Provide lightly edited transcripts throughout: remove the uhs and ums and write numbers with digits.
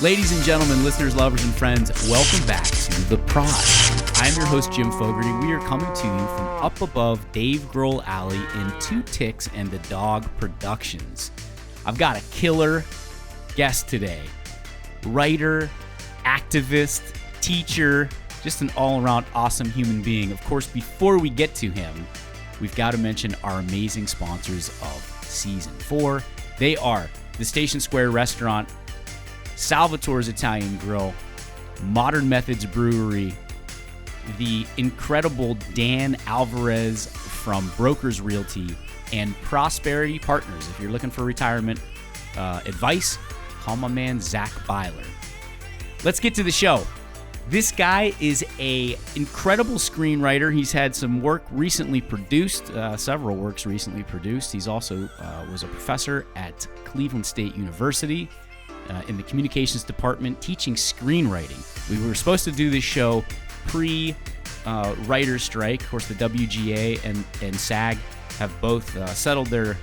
Ladies and gentlemen, listeners, lovers, and friends, welcome back to The Prod. I'm your host, Jim Fogarty. We are coming to you from up above Dave Grohl Alley in Two Ticks and the Dog Productions. I've got a killer guest today. Writer, activist, teacher, just an all-around awesome human being. Of course, before we get to him, we've got to mention our amazing sponsors of Season 4. They are the Station Square Restaurant, Salvatore's Italian Grill, Modern Methods Brewery, the incredible Dan Alvarez from Brokers Realty, and Prosperity Partners. If you're looking for retirement advice, call my man Zach Byler. Let's get to the show. This guy is an incredible screenwriter. He's had some work recently produced, several works recently produced. He's also was a professor at Cleveland State University in the communications department, teaching screenwriting. We were supposed to do this show pre-writer's strike. Of course, the WGA and SAG have both settled their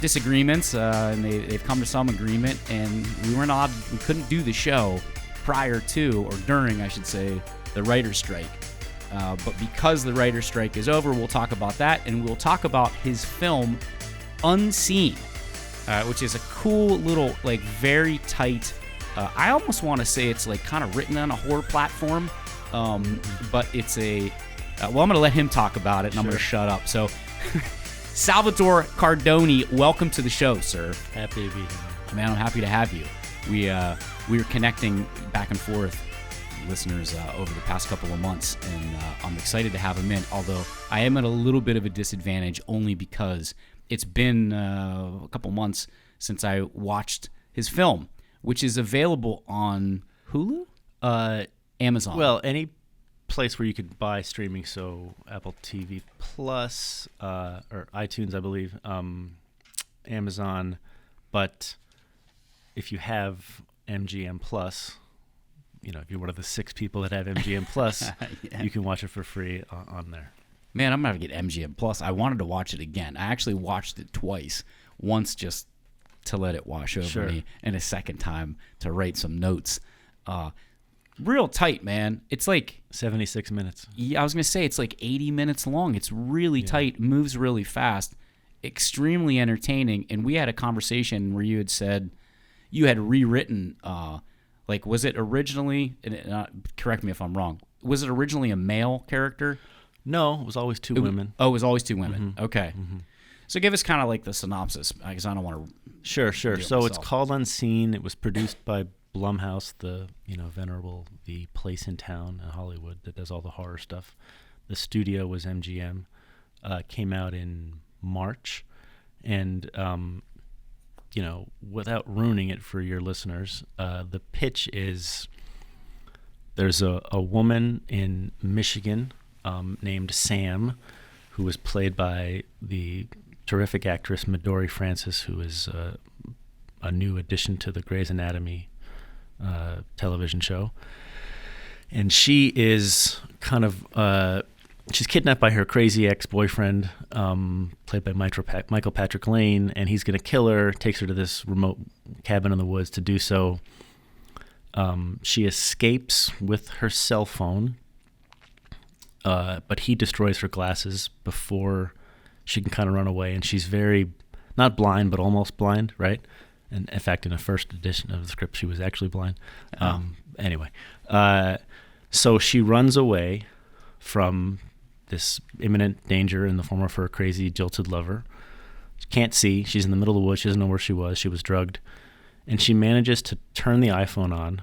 disagreements, and they've come to some agreement, and we couldn't do the show prior to, or during, I should say, the writer's strike. But because the writer's strike is over, we'll talk about that, and we'll talk about his film, Unseen, which is a cool little, like, very tight, I almost want to say it's, like, kind of written on a horror platform, but it's I'm going to let him talk about it, and I'm going to shut up. So, Salvatore Cardoni, welcome to the show, sir. Happy to be here. Man, I'm happy to have you. We were connecting back and forth, listeners, over the past couple of months, and I'm excited to have him in, although I am at a little bit of a disadvantage only because it's been a couple months since I watched his film, which is available on Hulu? Amazon. Well, any place where you could buy streaming, so Apple TV Plus, or iTunes, I believe, Amazon, but if you have MGM Plus, if you're one of the 6 people that have MGM Plus, yeah, you can watch it for free on there. Man, I'm going to get MGM Plus. I wanted to watch it again. I actually watched it twice. Once just to let it wash over me, and a second time to write some notes. Real tight, man. It's like 76 minutes. Yeah, I was going to say it's like 80 minutes long. It's really tight, moves really fast, extremely entertaining. And we had a conversation where you had said you had rewritten, was it originally, correct me if I'm wrong, was it originally a male character? No, it was always two women. Oh, it was always 2 women. Mm-hmm. Okay. Mm-hmm. So give us kind of like the synopsis, because I don't want to. Sure. So it's called Unseen. It was produced by Blumhouse, the place in town in Hollywood that does all the horror stuff. The studio was MGM. Came out in March, and without ruining it for your listeners, the pitch is there's a woman in Michigan named Sam, who was played by the terrific actress Midori Francis, who is a new addition to the Grey's Anatomy television show. And she is kind of she's kidnapped by her crazy ex-boyfriend, played by Michael Patrick Lane, and he's going to kill her, takes her to this remote cabin in the woods to do so. She escapes with her cell phone, but he destroys her glasses before she can kind of run away, and she's very, not blind, but almost blind, right? And in fact, in the first edition of the script, she was actually blind. Anyway, so she runs away from this imminent danger in the form of her crazy, jilted lover. She can't see. She's in the middle of the woods. She doesn't know where she was. She was drugged. And she manages to turn the iPhone on.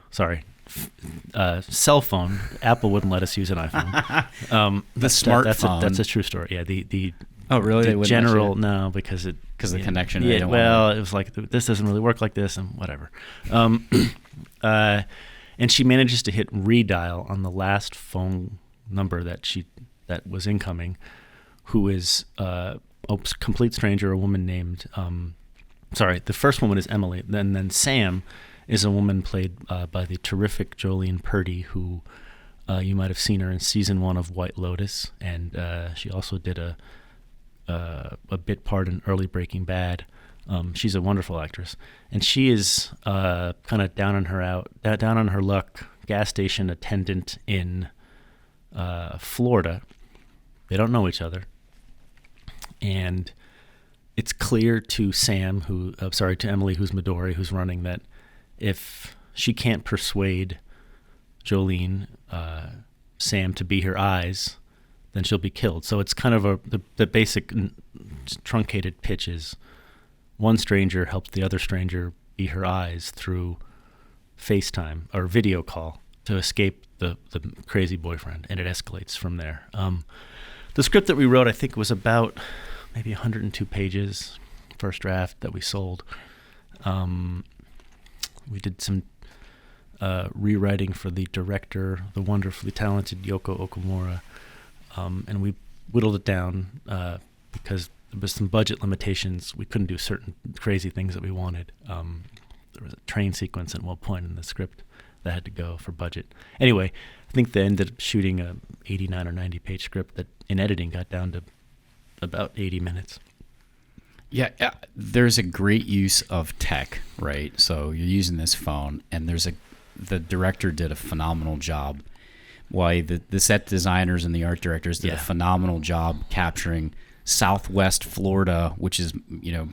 Cell phone. Apple wouldn't let us use an iPhone. The smartphone. That's a true story. Yeah, the oh, really? The general, no, because the connection. Yeah, it was like, this doesn't really work like this, and whatever. And she manages to hit redial on the last phone number that was incoming, who is a complete stranger, a woman named, the first woman is Emily, then Sam is a woman played by the terrific Jolene Purdy, who you might have seen her in season 1 of White Lotus, and she also did a bit part in early Breaking Bad. She's a wonderful actress, and she is kind of down on her luck gas station attendant in Florida. They don't know each other, and it's clear to to Emily, who's Midori, who's running, that if she can't persuade Jolene, Sam, to be her eyes, then she'll be killed. So it's kind of the basic truncated pitch is one stranger helps the other stranger be her eyes through FaceTime or video call to escape the crazy boyfriend, and it escalates from there. The script that we wrote, I think it was about maybe 102 pages, first draft that we sold. We did some rewriting for the director, the wonderfully talented Yoko Okamura, and we whittled it down because there was some budget limitations. We couldn't do certain crazy things that we wanted. There was a train sequence at one point in the script that had to go for budget. Anyway, I think they ended up shooting a 89 or 90 page script that in editing got down to about 80 minutes. Yeah, there's a great use of tech, right? So you're using this phone, and the director did a phenomenal job. Why the set designers and the art directors did a phenomenal job capturing Southwest Florida, which is, you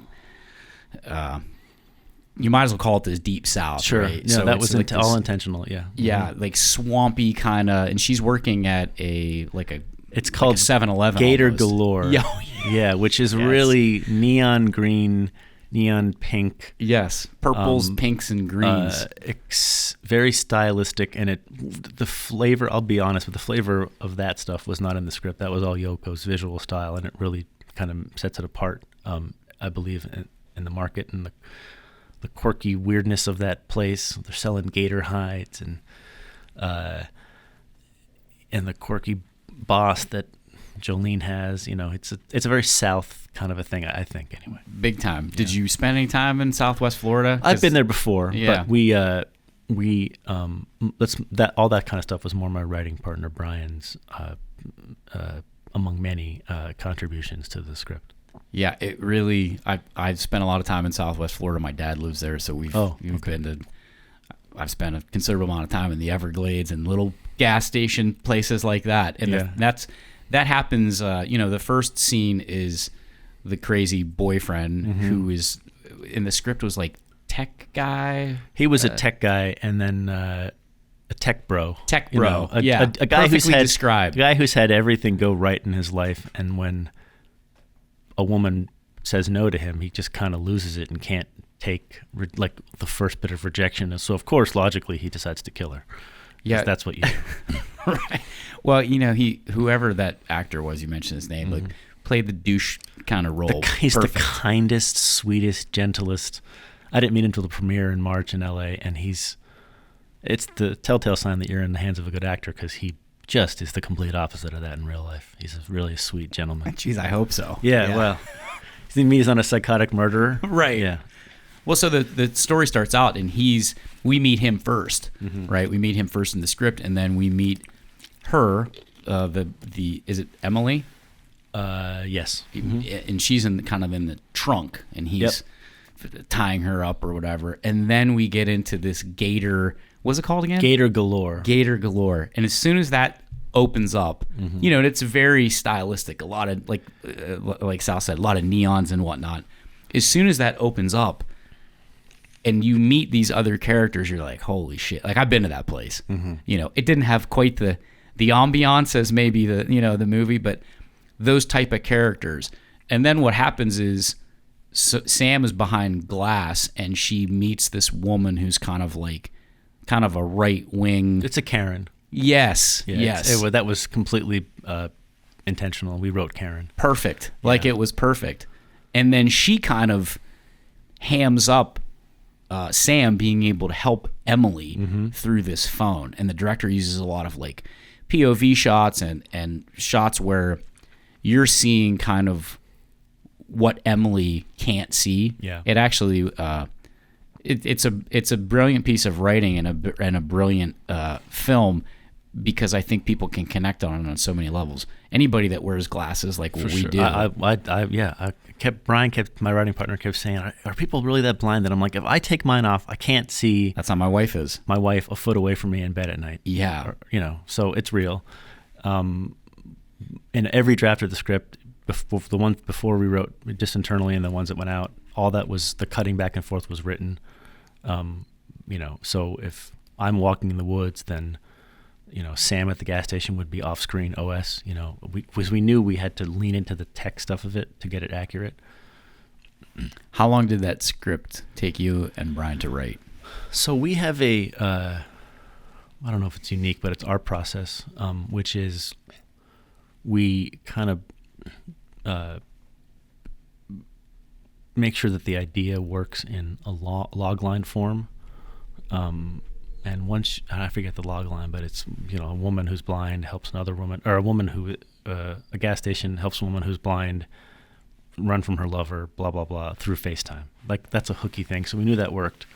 might as well call it the Deep South. Sure. Right? Yeah, so that was like all intentional. Yeah. Yeah, Mm-hmm. like swampy kind of, and she's working at it's called 7-Eleven. Gator almost. Galore. Yeah, which is really neon green, neon pink. Yes, purples, pinks, and greens. Very stylistic, and the flavor. I'll be honest, but the flavor of that stuff was not in the script. That was all Yoko's visual style, and it really kind of sets it apart. I believe in the market and the quirky weirdness of that place. They're selling gator hides and the quirky boss that Jolene has. It's a very South kind of a thing, I think, anyway. Big time. Did you spend any time in Southwest Florida? I've been there before, yeah. but we all that kind of stuff was more my writing partner Brian's among many contributions to the script. Yeah, it really. I've spent a lot of time in Southwest Florida. My dad lives there, so we've been to. I've spent a considerable amount of time in the Everglades and little gas station places like that, and that happens. The first scene is the crazy boyfriend who is in the script was like tech guy. He was a tech guy, and then a tech bro. Tech bro, a guy described. A guy who's had everything go right in his life, and when a woman says no to him, he just kind of loses it and can't take the first bit of rejection. And so, of course, logically, he decides to kill her. Yeah, that's what you do. Right. Well, whoever that actor was, you mentioned his name, played the douche kind of role. He's the kindest, sweetest, gentlest. I didn't meet him until the premiere in March in L.A., and it's the telltale sign that you're in the hands of a good actor, because he just is the complete opposite of that in real life. He's a really sweet gentleman. Jeez, I hope so. Yeah. Well, he's on a psychotic murderer. Right. Yeah. Well, so the story starts out, and we meet him first, right? We meet him first in the script, and then we meet her. Is it Emily? Yes. And she's in the trunk, and he's tying her up or whatever. And then we get into this gator. What's it called again? Gator Galore. Gator Galore. And as soon as that opens up, it's very stylistic. A lot of like Sal said, a lot of neons and whatnot. As soon as that opens up, and you meet these other characters, you're like, holy shit. Like, I've been to that place. It didn't have quite the ambiance as maybe the movie, but those type of characters. And then what happens is Sam is behind glass, and she meets this woman who's kind of a right wing. It's a Karen. Yes. Yeah, yes. That was completely intentional. We wrote Karen. Perfect. Like, it was perfect. And then she kind of hams up Sam being able to help Emily through this phone. And the director uses a lot of like POV shots and shots where you're seeing kind of what Emily can't see. Yeah. It actually it's a brilliant piece of writing and a brilliant film. because I think people can connect on it on so many levels. Anybody that wears glasses like what we do. My writing partner kept saying, are people really that blind? That I'm like, if I take mine off, I can't see. That's how my wife is. My wife a foot away from me in bed at night. Yeah. So it's real. In every draft of the script, the ones before we wrote just internally and the ones that went out, all that was the cutting back and forth was written. So if I'm walking in the woods, then, Sam at the gas station would be off screen OS, because we knew we had to lean into the tech stuff of it to get it accurate. How long did that script take you and Brian to write? So we have I don't know if it's unique, but it's our process, which is we kind of make sure that the idea works in a log line form. And once, I forget the log line, but it's, a woman who's blind helps another woman, or a woman who, a gas station helps a woman who's blind run from her lover, blah, blah, blah, through FaceTime. Like, that's a hooky thing. So we knew that worked.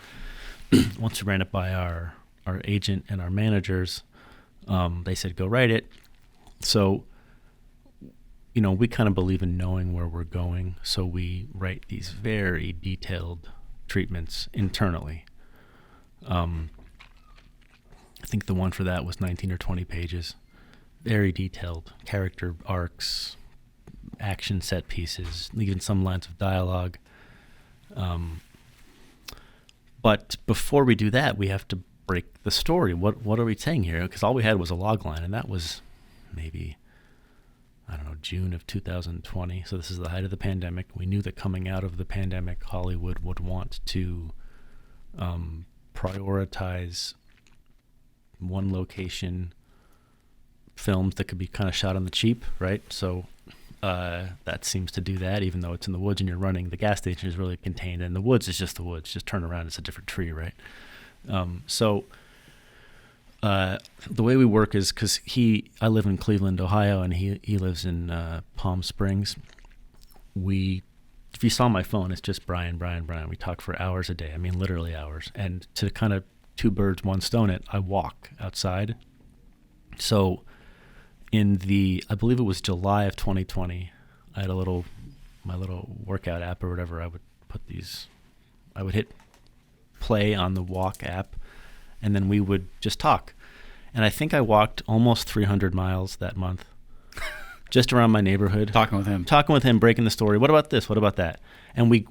Once we ran it by our agent and our managers, they said, go write it. So, we kind of believe in knowing where we're going. So we write these very detailed treatments internally. I think the one for that was 19 or 20 pages. Very detailed character arcs, action set pieces, even some lines of dialogue. But before we do that, we have to break the story. What are we saying here? Because all we had was a log line, and that was maybe, June of 2020. So this is the height of the pandemic. We knew that coming out of the pandemic, Hollywood would want to prioritize one location films that could be kind of shot on the cheap, right? So that seems to do that, even though it's in the woods and you're running. The gas station is really contained, and the woods is just the woods. Just turn around, it's a different tree, right? So the way we work is, because I live in Cleveland, Ohio, and he lives in Palm Springs. If you saw my phone, it's just Brian. We talk for hours a day. I mean, literally hours. And to kind of two birds, one stone it, I walk outside. So I believe it was July of 2020, I had my little workout app or whatever. I would hit play on the walk app, and then we would just talk. And I think I walked almost 300 miles that month. Just around my neighborhood. Talking with him, breaking the story. What about this? What about that? And we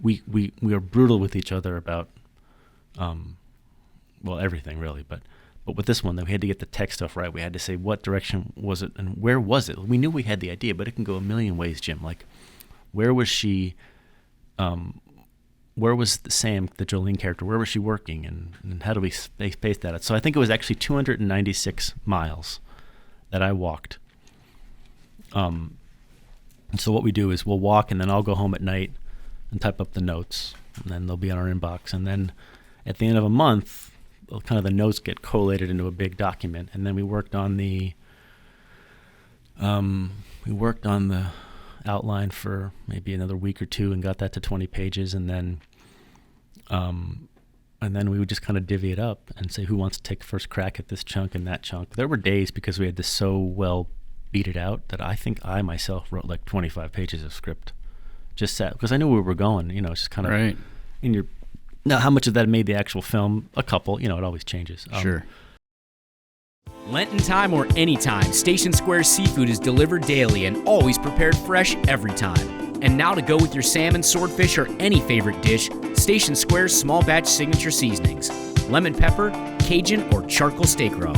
are brutal with each other about, everything really. But with this one, we had to get the tech stuff right. We had to say what direction was it and where was it? We knew we had the idea, but it can go a million ways, Jim. Like, where was she? Where was Sam, the Jolene character? Where was she working? And how do we space that out? So I think it was actually 296 miles that I walked. And so what we do is we'll walk, and then I'll go home at night and type up the notes, and then they'll be in our inbox. And then at the end of a month, kind of the notes get collated into a big document. And then we worked on the outline for maybe another week or two and got that to 20 pages. And then we would just kind of divvy it up and say, who wants to take first crack at this chunk and that chunk? There were days, because we had this so well beat it out, that I think I myself wrote like 25 pages of script. Just sat, because I knew where we were going, it's just kind of right in your. Now, how much of that made the actual film? A couple, it always changes. Sure. Lenten time or anytime, Station Square Seafood is delivered daily and always prepared fresh every time. And now to go with your salmon, swordfish, or any favorite dish, Station Square's small batch signature seasonings: lemon pepper, Cajun, or charcoal steak rub.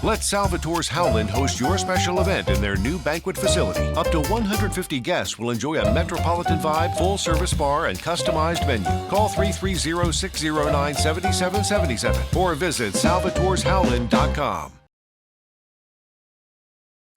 Let Salvatore's Howland host your special event in their new banquet facility. Up to 150 guests will enjoy a Metropolitan vibe, full-service bar, and customized menu. Call 330-609-7777 or visit salvatoreshowland.com.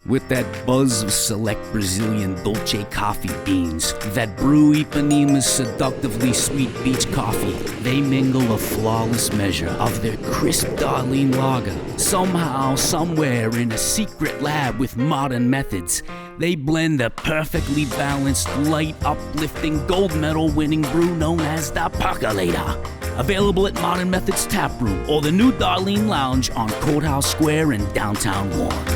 With that buzz of select Brazilian Dolce coffee beans, that brew Ipanema's seductively sweet beach coffee, they mingle a flawless measure of their crisp Darlene lager. Somehow, somewhere in a secret lab with modern methods, They blend the perfectly balanced, light, uplifting, gold medal winning brew known as the Percolator. Available at Modern Methods Tap Room or the new Darlene Lounge on Courthouse Square in downtown Warren.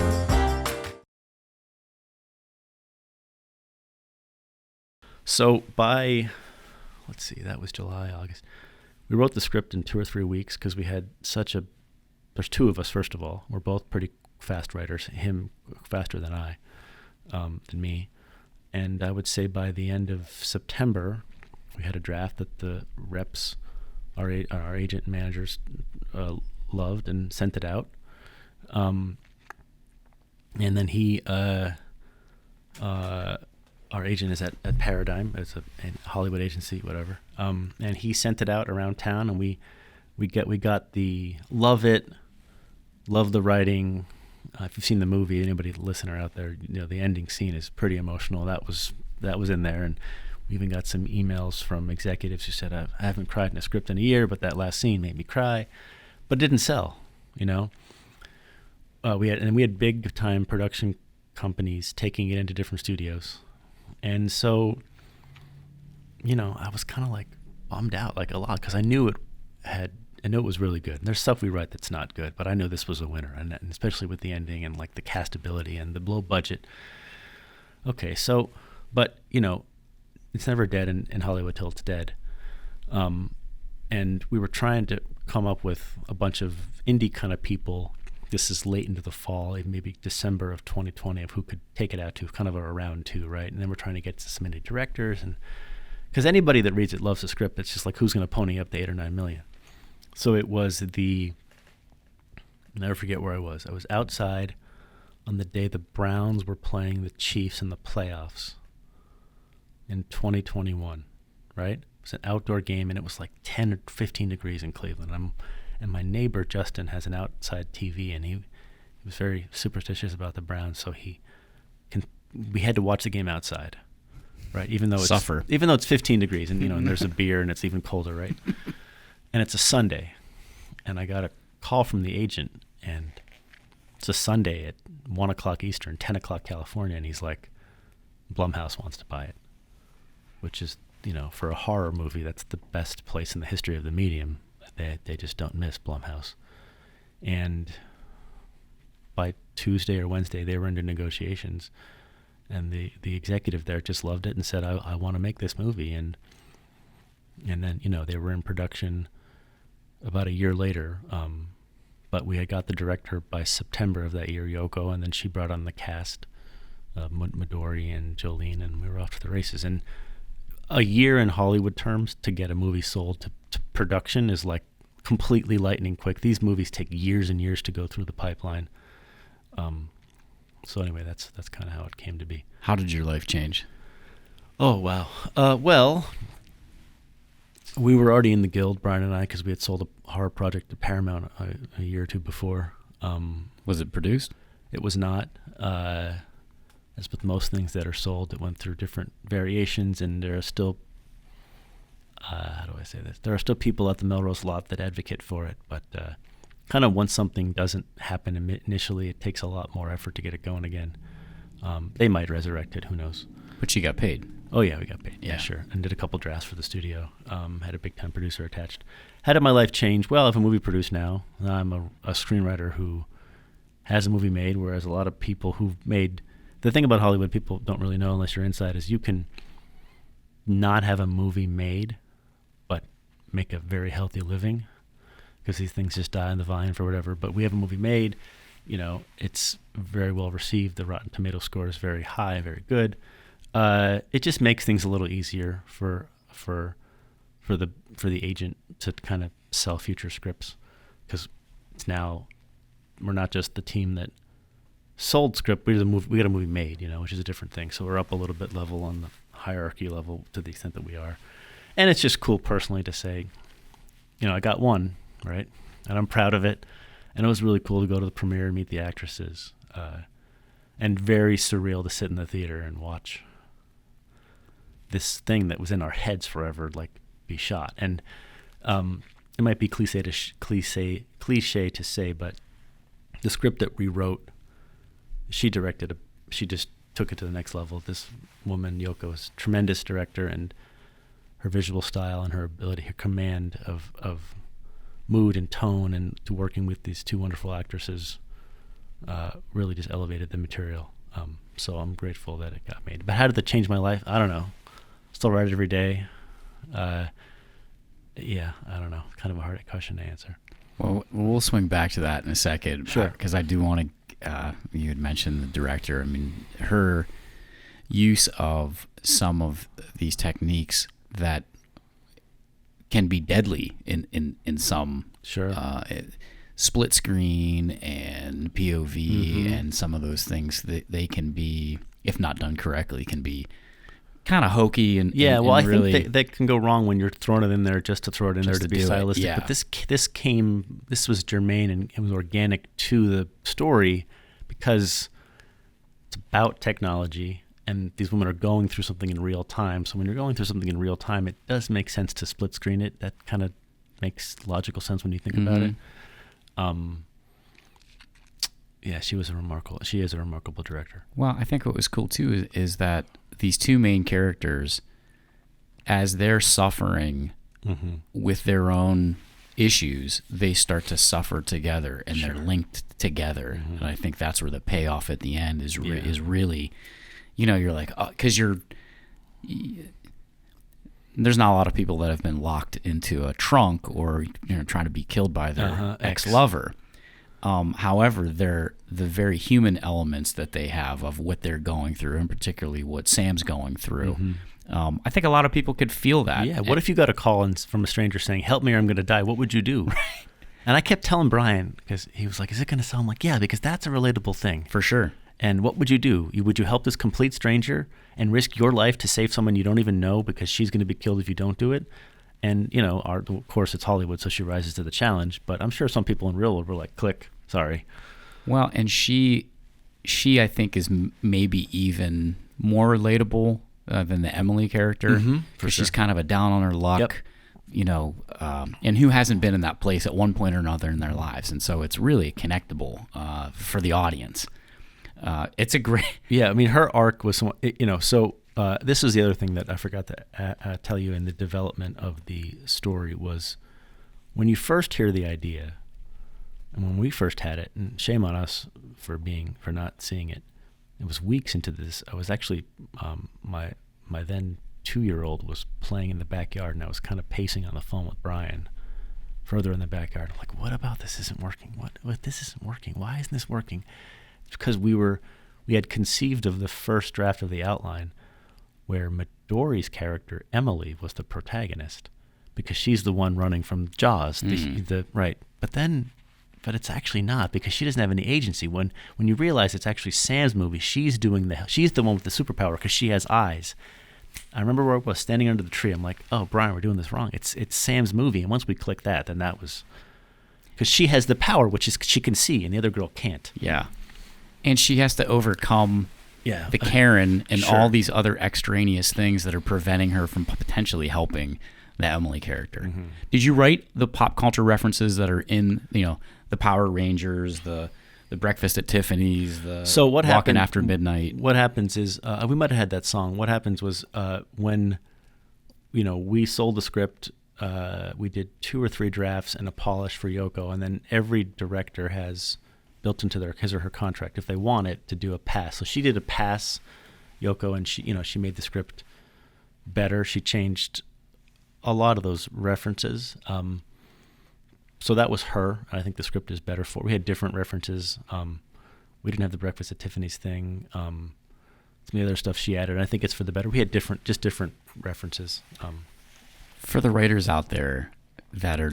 So let's see, that was July, August. We wrote the script in 2 or 3 weeks because we had there's two of us, first of all. We're both pretty fast writers, him faster than than me. And I would say by the end of September, we had a draft that the reps, our agent and managers loved and sent it out. And then our agent is at Paradigm. It's a Hollywood agency, whatever. And he sent it out around town, and we got the love the writing. If you've seen the movie, anybody listener out there, the ending scene is pretty emotional. That was in there, and we even got some emails from executives who said, I haven't cried in a script in a year, but that last scene made me cry. But it didn't sell, We had big time production companies taking it into different studios. And so, I was kind of like bummed out like a lot because I knew it was really good. And there's stuff we write that's not good, but I know this was a winner, and especially with the ending and like the castability and the low budget. Okay, so, but it's never dead in Hollywood till it's dead. And we were trying to come up with a bunch of indie kind of people. This is late into the fall, maybe December of 2020, of who could take it out to kind of a round two, right? And then we're trying to get to some indie directors, and because anybody that reads it loves the script. It's just like, who's going to pony up the 8 or 9 million? So it was I'll never forget where I was. I was outside on the day the Browns were playing the Chiefs in the playoffs in 2021, right? It was an outdoor game, and it was like 10 or 15 degrees in Cleveland. And my neighbor, Justin, has an outside TV, and he was very superstitious about the Browns, so we had to watch the game outside, right? Even though it's 15 degrees, and and there's a beer, and it's even colder, right? And it's a Sunday, and I got a call from the agent, and it's a Sunday at 1 o'clock Eastern, 10 o'clock California, and he's like, Blumhouse wants to buy it, which is, for a horror movie, that's the best place in the history of the medium. They just don't miss Blumhouse. And by Tuesday or Wednesday, they were into negotiations, and the executive there just loved it and said, I want to make this movie. And then, they were in production about a year later, but we had got the director by September of that year, Yoko, and then she brought on the cast, Midori and Jolene, and we were off to the races. And a year in Hollywood terms to get a movie sold to production is like completely lightning quick. These movies take years and years to go through the pipeline. So anyway, that's kind of how it came to be. How did your life change? Oh, wow. Well, we were already in the guild, Brian and I, because we had sold a horror project to Paramount a year or two before. Was it produced? It was not. As with most things that are sold, it went through different variations, and there are still, how do I say this? There are still people at the Melrose lot that advocate for it, but kind of once something doesn't happen initially, it takes a lot more effort to get it going again. They might resurrect it, who knows? But you got paid. Oh, yeah, we got paid. Yeah, sure. And did a couple drafts for the studio. Had a big-time producer attached. How did my life change? Well, I have a movie produced now. I'm a screenwriter who has a movie made, whereas a lot of people who've made... The thing about Hollywood people don't really know unless you're inside is you can not have a movie made but make a very healthy living because these things just die on the vine for whatever. But we have a movie made, it's very well received. The Rotten Tomato score is very high, very good. It just makes things a little easier for the agent to kind of sell future scripts because it's now we're not just the team that sold script, we got a movie made, which is a different thing. So we're up a little bit level on the hierarchy level to the extent that we are. And it's just cool personally to say, I got one, right? And I'm proud of it. And it was really cool to go to the premiere and meet the actresses. And very surreal to sit in the theater and watch this thing that was in our heads forever, like, be shot. And it might be cliche to say, but the script that we wrote, she just took it to the next level. This woman, Yoko, is a tremendous director, and her visual style and her ability, her command of mood and tone, and to working with these two wonderful actresses really just elevated the material. So I'm grateful that it got made. But how did that change my life? I don't know. Still write it every day. Yeah, I don't know. Kind of a hard question to answer. Well, we'll swing back to that in a second. Sure. Because I do want to, you had mentioned the director. I mean, her use of some of these techniques that can be deadly in some Sure. Split screen and POV and some of those things, they can be, if not done correctly, can be kind of hokey and I really, think that can go wrong when you're throwing it in there just to throw it in there to be stylistic. Yeah. But this was germane and it was organic to the story because it's about technology and these women are going through something in real time. So when you're going through something in real time, it does make sense to split screen it. That kind of makes logical sense when you think about it. Yeah, she is a remarkable director. Well, I think what was cool too is that these two main characters, as they're suffering with their own issues, they start to suffer together and they're linked together. And I think that's where the payoff at the end is really, you're like, because there's not a lot of people that have been locked into a trunk or trying to be killed by their ex-lover. However, they're the very human elements that they have of what they're going through, and particularly what Sam's going through. I think a lot of people could feel that. Yeah. What if you got a call from a stranger saying, "Help me or I'm going to die"? What would you do? Right. And I kept telling Brian, because he was like, "Is it going to sound like?" Yeah, because that's a relatable thing. For sure. And what would you do? Would you help this complete stranger and risk your life to save someone you don't even know because she's going to be killed if you don't do it? And, of course, it's Hollywood, so she rises to the challenge. But I'm sure some people in real world were like, click, sorry. Well, and she I think, is maybe even more relatable than the Emily character. Because she's kind of a down on her luck, and who hasn't been in that place at one point or another in their lives. And so it's really connectable for the audience. It's a great... Yeah, I mean, her arc was, this is the other thing that I forgot to tell you in the development of the story was when you first hear the idea, and when we first had it, and shame on us for not seeing it, it was weeks into this. I was actually, my then 2-year-old was playing in the backyard, and I was kind of pacing on the phone with Brian further in the backyard. I'm like, what about this isn't working? What this isn't working? Why isn't this working? It's because we had conceived of the first draft of the outline where Midori's character, Emily, was the protagonist because she's the one running from Jaws. Right. But it's actually not because she doesn't have any agency. When you realize it's actually Sam's movie, she's the one with the superpower because she has eyes. I remember where I was standing under the tree. I'm like, oh, Brian, we're doing this wrong. It's Sam's movie. And once we click that, then that was because she has the power, which is she can see, and the other girl can't. Yeah. And she has to overcome the Karen and all these other extraneous things that are preventing her from potentially helping the Emily character. Did you write the pop culture references that are in, the Power Rangers, the Breakfast at Tiffany's, Walking After Midnight? What happens is, we might have had that song. What happens was when, we sold the script, we did 2 or 3 drafts and a polish for Yoko, and then every director has built into his or her contract if they want it to do a pass. So she did a pass, Yoko, and she made the script better. She changed a lot of those references. So that was her. And I think the script is better for. We had different references. We didn't have the Breakfast at Tiffany's thing. Some of the other stuff she added. I think it's for the better. We had different references. For the writers out there that are,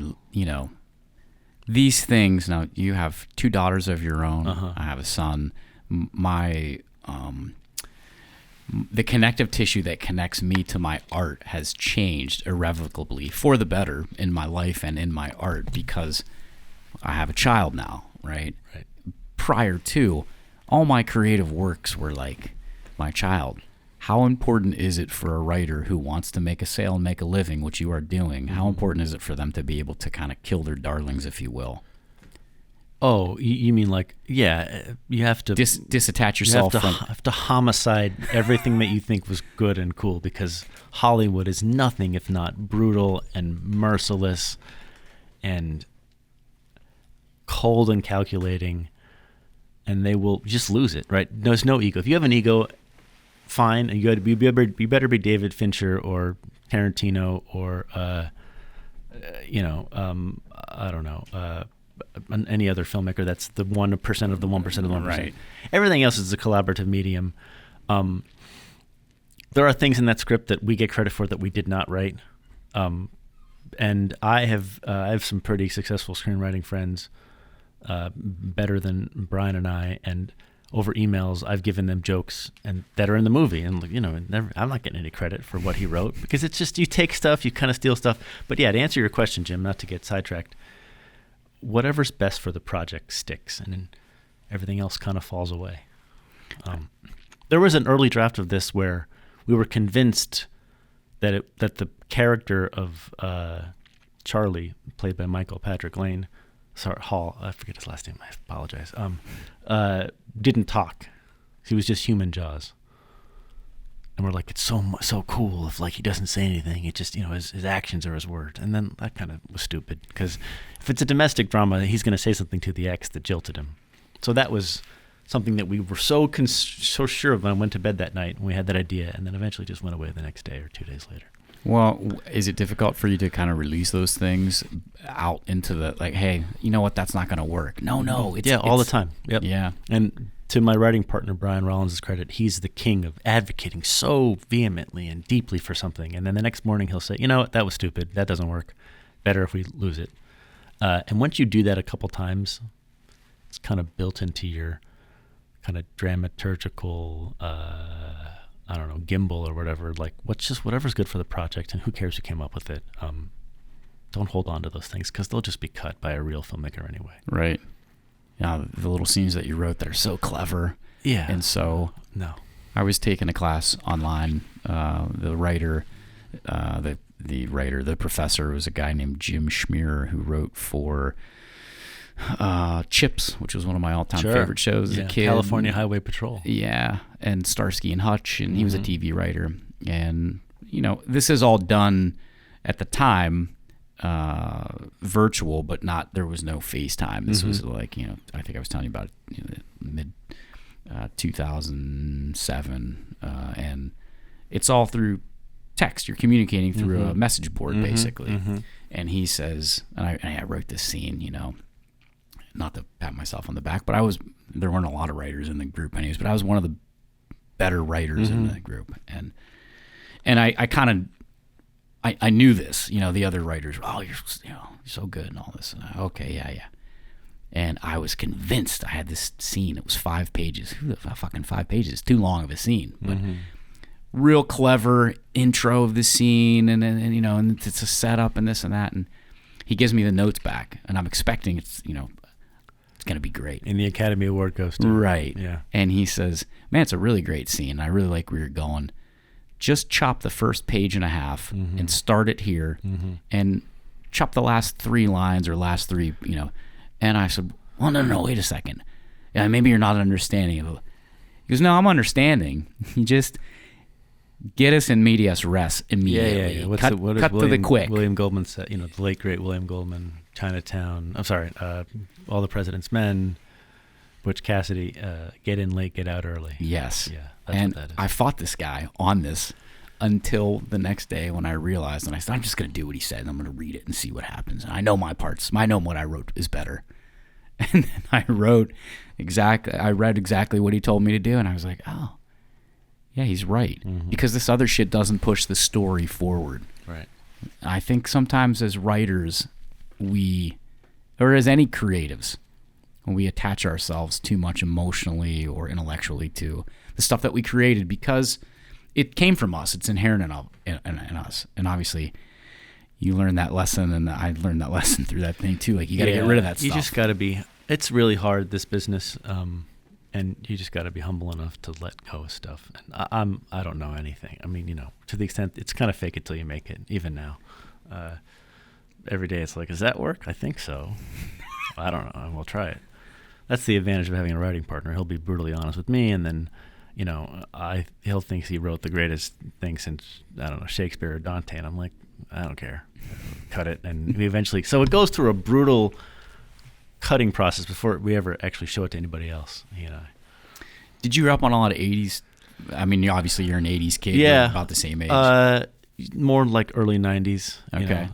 these things, now you have 2 daughters of your own. I have a son. The connective tissue that connects me to my art has changed irrevocably for the better in my life and in my art because I have a child now, right? Prior to, all my creative works were like my child. How important is it for a writer who wants to make a sale and make a living, which you are doing? How important is it for them to be able to kind of kill their darlings, if you will? Oh, you mean like, yeah, you have to disattach you yourself from. have to homicide everything that you think was good and cool, because Hollywood is nothing if not brutal and merciless and cold and calculating, and they will just lose it, right? There's no ego. If you have an ego, fine, and you better be David Fincher or Tarantino or I don't know, any other filmmaker that's the 1% of the 1% of the 1%. Right. Everything else is a collaborative medium. There are things in that script that we get credit for that we did not write. And I have some pretty successful screenwriting friends, better than Brian and I, and over emails I've given them jokes and that are in the movie, and I'm not getting any credit for what he wrote, because it's just, you take stuff, you kind of steal stuff. But yeah, to answer your question, Jim, not to get sidetracked, whatever's best for the project sticks, and then everything else kind of falls away. There was an early draft of this where we were convinced that the character of Charlie, played by Michael Patrick Lane, Hall, I forget his last name, I apologize, didn't talk. He was just human Jaws. And we're like, it's so cool if, like, he doesn't say anything. It just, his actions are his words. And then that kind of was stupid, because if it's a domestic drama, he's going to say something to the ex that jilted him. So that was something that we were so sure of when I went to bed that night, and we had that idea, and then eventually just went away the next day or 2 days later. Well, is it difficult for you to kind of release those things out into the, like, hey, you know what, that's not going to work? No, all the time. Yep. Yeah. And to my writing partner, Brian Rollins' credit, he's the king of advocating so vehemently and deeply for something. And then the next morning he'll say, you know what, that was stupid. That doesn't work. Better if we lose it. And once you do that a couple times, it's kind of built into your kind of dramaturgical, gimbal or whatever. Like, whatever's good for the project, and who cares who came up with it. Don't hold on to those things, because they'll just be cut by a real filmmaker anyway. Right. Yeah, the little scenes that you wrote that are so clever. Yeah. And so No. I was taking a class online. The professor was a guy named Jim Schmear, who wrote for Chips, which was one of my all-time favorite shows as a kid. California Highway Patrol. Yeah, and Starsky and Hutch, and he was a TV writer. And, this is all done at the time, virtual, but there was no FaceTime. This was like, I think I was telling you about it, mid 2007, and it's all through text. You're communicating through a message board, basically. And he says, and I wrote this scene, not to pat myself on the back, but there weren't a lot of writers in the group anyways, but I was one of the better writers in the group. And I kind of, I knew this, the other writers, you're so good and all this. And okay, yeah. And I was convinced. I had this scene. It was 5 pages. Fucking 5 pages. Too long of a scene. But real clever intro of the scene, and it's a setup and this and that. And he gives me the notes back, and I'm expecting it's going to be great. And the Academy Award goes to. Right. Yeah. And he says, man, it's a really great scene. I really like where you're going. Just chop the first page and a half and start it here and chop the last 3 lines or last 3, And I said, well, no, wait a second. Yeah, maybe you're not understanding. He goes, no, I'm understanding. You just get us in medias res immediately. Yeah. Cut to the quick. William Goldman said, the late, great William Goldman, Chinatown. I'm sorry, All the President's Men, Butch Cassidy, get in late, get out early. Yes. Yeah, that's and what that is. I fought this guy on this until the next day when I realized, and I said, I'm just going to do what he said, and I'm going to read it and see what happens. And I know my parts. I know what I wrote is better. And then I read exactly what he told me to do, and I was like, oh, yeah, he's right. Because this other shit doesn't push the story forward. Right. I think sometimes as writers, or as any creatives, when we attach ourselves too much emotionally or intellectually to the stuff that we created, because it came from us, it's inherent in us. And obviously, you learned that lesson, and I learned that lesson through that thing too. Like, you got to get rid of that stuff. You just got to be. It's really hard, this business, and you just got to be humble enough to let go of stuff. And I don't know anything. I mean, to the extent it's kind of fake it till you make it. Even now, every day it's like, does that work? I think so. I don't know. We'll try it. That's the advantage of having a writing partner. He'll be brutally honest with me, and then, he'll think he wrote the greatest thing since, I don't know, Shakespeare or Dante, and I'm like, I don't care. Cut it. And we eventually, so it goes through a brutal cutting process before we ever actually show it to anybody else. Did you grow up on a lot of 80s? I mean, obviously you're an 80s kid. Yeah. We're about the same age. More like early 90s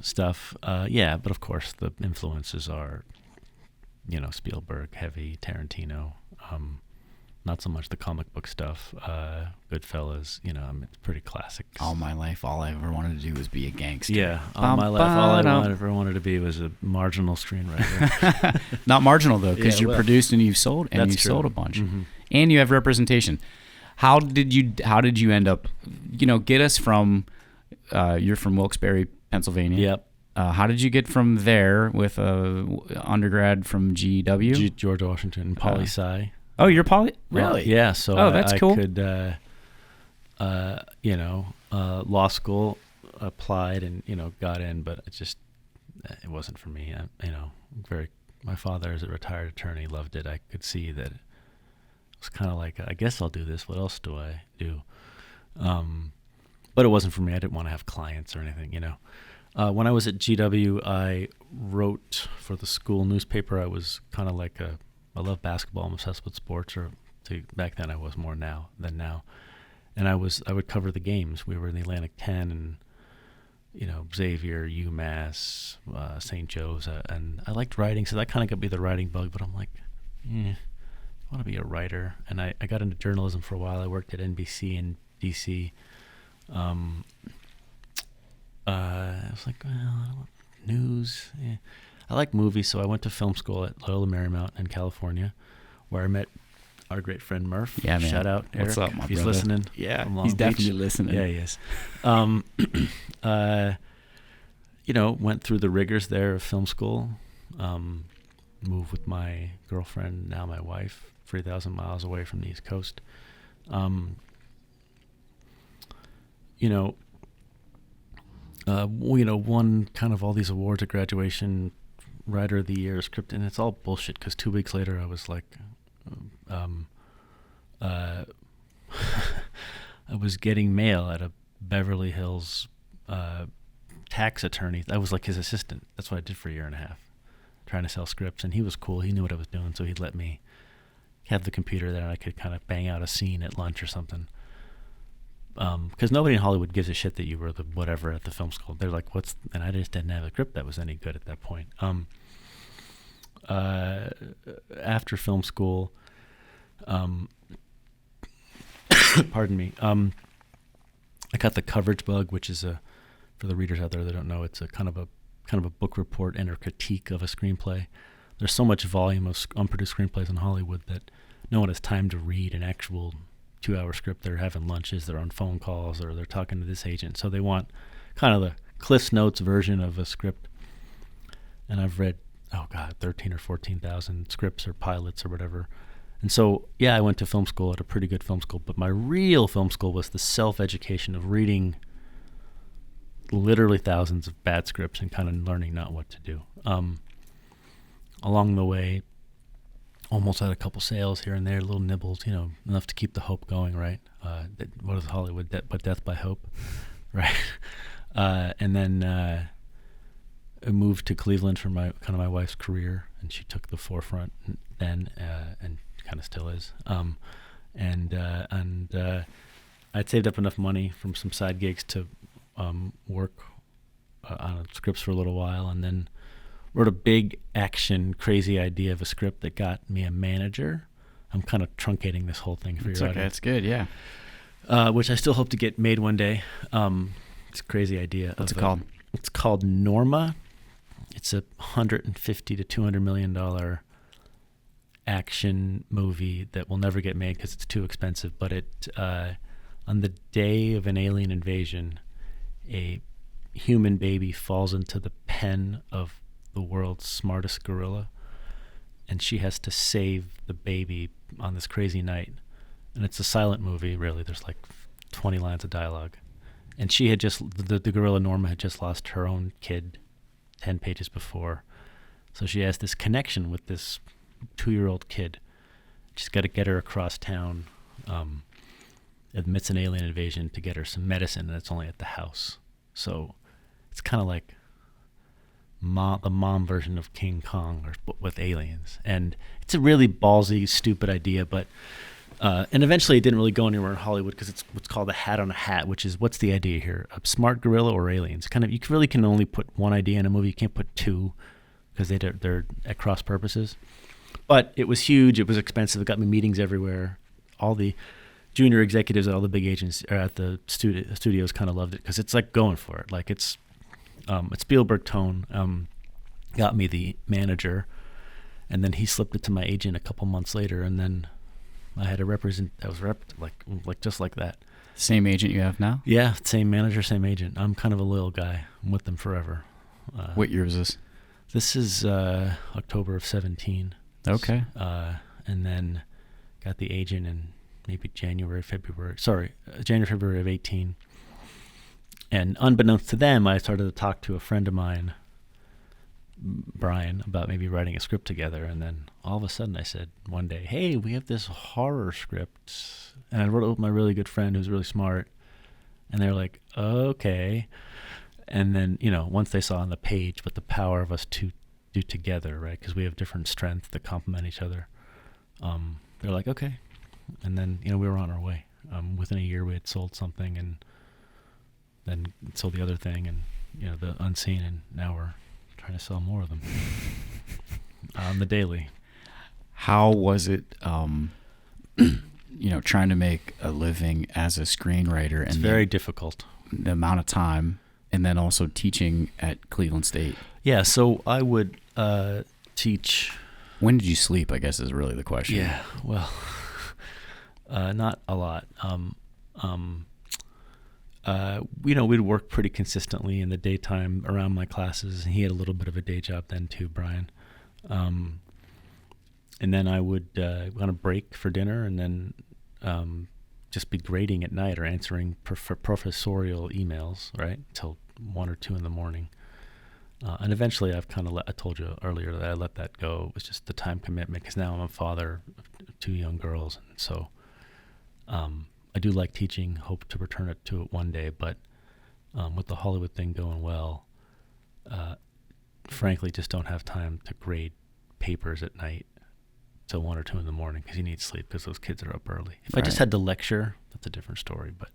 stuff. But of course the influences are, Spielberg, heavy, Tarantino, not so much the comic book stuff. Goodfellas, it's pretty classic. All my life, all I ever wanted to do was be a gangster. Yeah, all my life, all I ever wanted to be was a marginal screenwriter. Not marginal though, because you well, produced and you've sold, and that's you've true. sold a bunch, Mm-hmm. and you have representation. How did you end up? Get us from. You're from Wilkes-Barre, Pennsylvania. Yep. How did you get from there with a undergrad from GW? George Washington, poli sci. Oh, you're poli? Really? Yeah. So that's I cool. could, law school, applied and got in, but it wasn't for me. My father is a retired attorney, loved it. I could see that it was kind of like, I guess I'll do this. What else do I do? But it wasn't for me. I didn't want to have clients or anything, When I was at GW, I wrote for the school newspaper. I was kind of like I love basketball. I'm obsessed with sports, back then I was more than now. And I would cover the games. We were in the Atlantic 10 and, Xavier, UMass, St. Joe's. And I liked writing, so that kind of got me the writing bug. But I'm like, I want to be a writer. And I got into journalism for a while. I worked at NBC in D.C. I was like, well, I don't want news. Yeah. I like movies, so I went to film school at Loyola Marymount in California, where I met our great friend Murph. Yeah, man. Shout out, Eric. What's up, my if he's brother? listening. Yeah, from Long he's Beach. definitely listening. Yeah, he is. Went through the rigors there of film school. Moved with my girlfriend, now my wife, 3,000 miles away from the East Coast. Won kind of all these awards at graduation, writer of the year, script, and it's all bullshit because 2 weeks later I was like, I was getting mail at a Beverly Hills tax attorney. I was like his assistant. That's what I did for a year and a half, trying to sell scripts, and he was cool. He knew what I was doing, so he'd let me have the computer there and I could kind of bang out a scene at lunch or something. Because nobody in Hollywood gives a shit that you were the whatever at the film school. They're like, and I just didn't have a script that was any good at that point. After film school, pardon me, I got the coverage bug, which is for the readers out there that don't know, it's a kind of a book report and a critique of a screenplay. There's so much volume of unproduced screenplays in Hollywood that no one has time to read an actual 2-hour script. They're having lunches, they're on phone calls, or they're talking to this agent. So they want kind of the Cliff's Notes version of a script. And I've read, 13 or 14,000 scripts or pilots or whatever. And so, I went to film school at a pretty good film school, but my real film school was the self-education of reading literally thousands of bad scripts and kind of learning not what to do. Along the way, almost had a couple sales here and there, little nibbles, enough to keep the hope going, right? What is Hollywood but death by hope, right? And then I moved to Cleveland for my wife's career, and she took the forefront then, and kind of still is. I'd saved up enough money from some side gigs to work on scripts for a little while, and then wrote a big action, crazy idea of a script that got me a manager. I'm kind of truncating this whole thing for your audience. That's good, yeah. Which I still hope to get made one day. It's a crazy idea. What's it called? It's called Norma. It's a $150 to $200 million action movie that will never get made because it's too expensive. But on the day of an alien invasion, a human baby falls into the pen of the world's smartest gorilla, and she has to save the baby on this crazy night. And it's a silent movie, really. There's like 20 lines of dialogue. And she had the gorilla Norma had just lost her own kid 10 pages before. So she has this connection with this 2-year-old kid. She's got to get her across town, admits an alien invasion to get her some medicine, and it's only at the house. So it's kind of like the mom version of King Kong with aliens. And it's a really ballsy, stupid idea, but and eventually it didn't really go anywhere in Hollywood because it's what's called a hat on a hat, which is what's the idea here? A smart gorilla or aliens? Kind of, you really can only put one idea in a movie. You can't put two because they're at cross purposes. But it was huge. It was expensive. It got me meetings everywhere. All the junior executives at all the big agents at the studios kind of loved it because it's like going for it. Like it's Spielberg tone. Got me the manager, and then he slipped it to my agent a couple months later, and then I had to represent. I was like just like that. Same agent you have now? Yeah, same manager, same agent. I'm kind of a loyal guy. I'm with them forever. What year is this? This is October of 17. Okay. And then got the agent in maybe January, February of 18. And unbeknownst to them, I started to talk to a friend of mine, Brian, about maybe writing a script together. And then all of a sudden I said one day, hey, we have this horror script. And I wrote it with my really good friend who's really smart. And they're like, okay. And then, once they saw on the page what the power of us to do together, right? Because we have different strengths that complement each other. They're like, okay. And then, we were on our way. Within a year we had sold something and then sold the other thing and, the unseen. And now we're trying to sell more of them on the daily. How was it, trying to make a living as a screenwriter? It's very difficult. The amount of time, and then also teaching at Cleveland State. Yeah, so I would teach. When did you sleep, I guess, is really the question. Yeah, well, not a lot. We'd work pretty consistently in the daytime around my classes. He had a little bit of a day job then too, Brian. And then I would go on a break for dinner and then just be grading at night or answering professorial emails, right, until 1 or 2 in the morning. And eventually I've kind of I told you earlier that I let that go. It was just the time commitment because now I'm a father of 2 young girls. And so I do like teaching, hope to return to it one day. But with the Hollywood thing going well, frankly, just don't have time to grade papers at night till 1 or 2 in the morning because you need sleep because those kids are up early. If I just had to lecture, that's a different story. But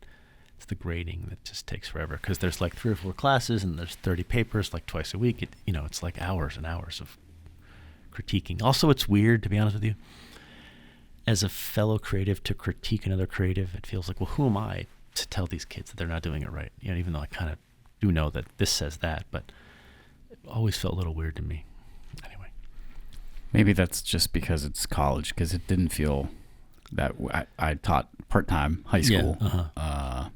it's the grading that just takes forever because there's like 3 or 4 classes and there's 30 papers like twice a week. It's like hours and hours of critiquing. Also, it's weird, to be honest with you, as a fellow creative to critique another creative. It feels like, well, who am I to tell these kids that they're not doing it right? Even though I kind of do know that this says that, but it always felt a little weird to me. Anyway. Maybe that's just because it's college, because it didn't feel that I taught part-time high school. Yeah, uh-huh.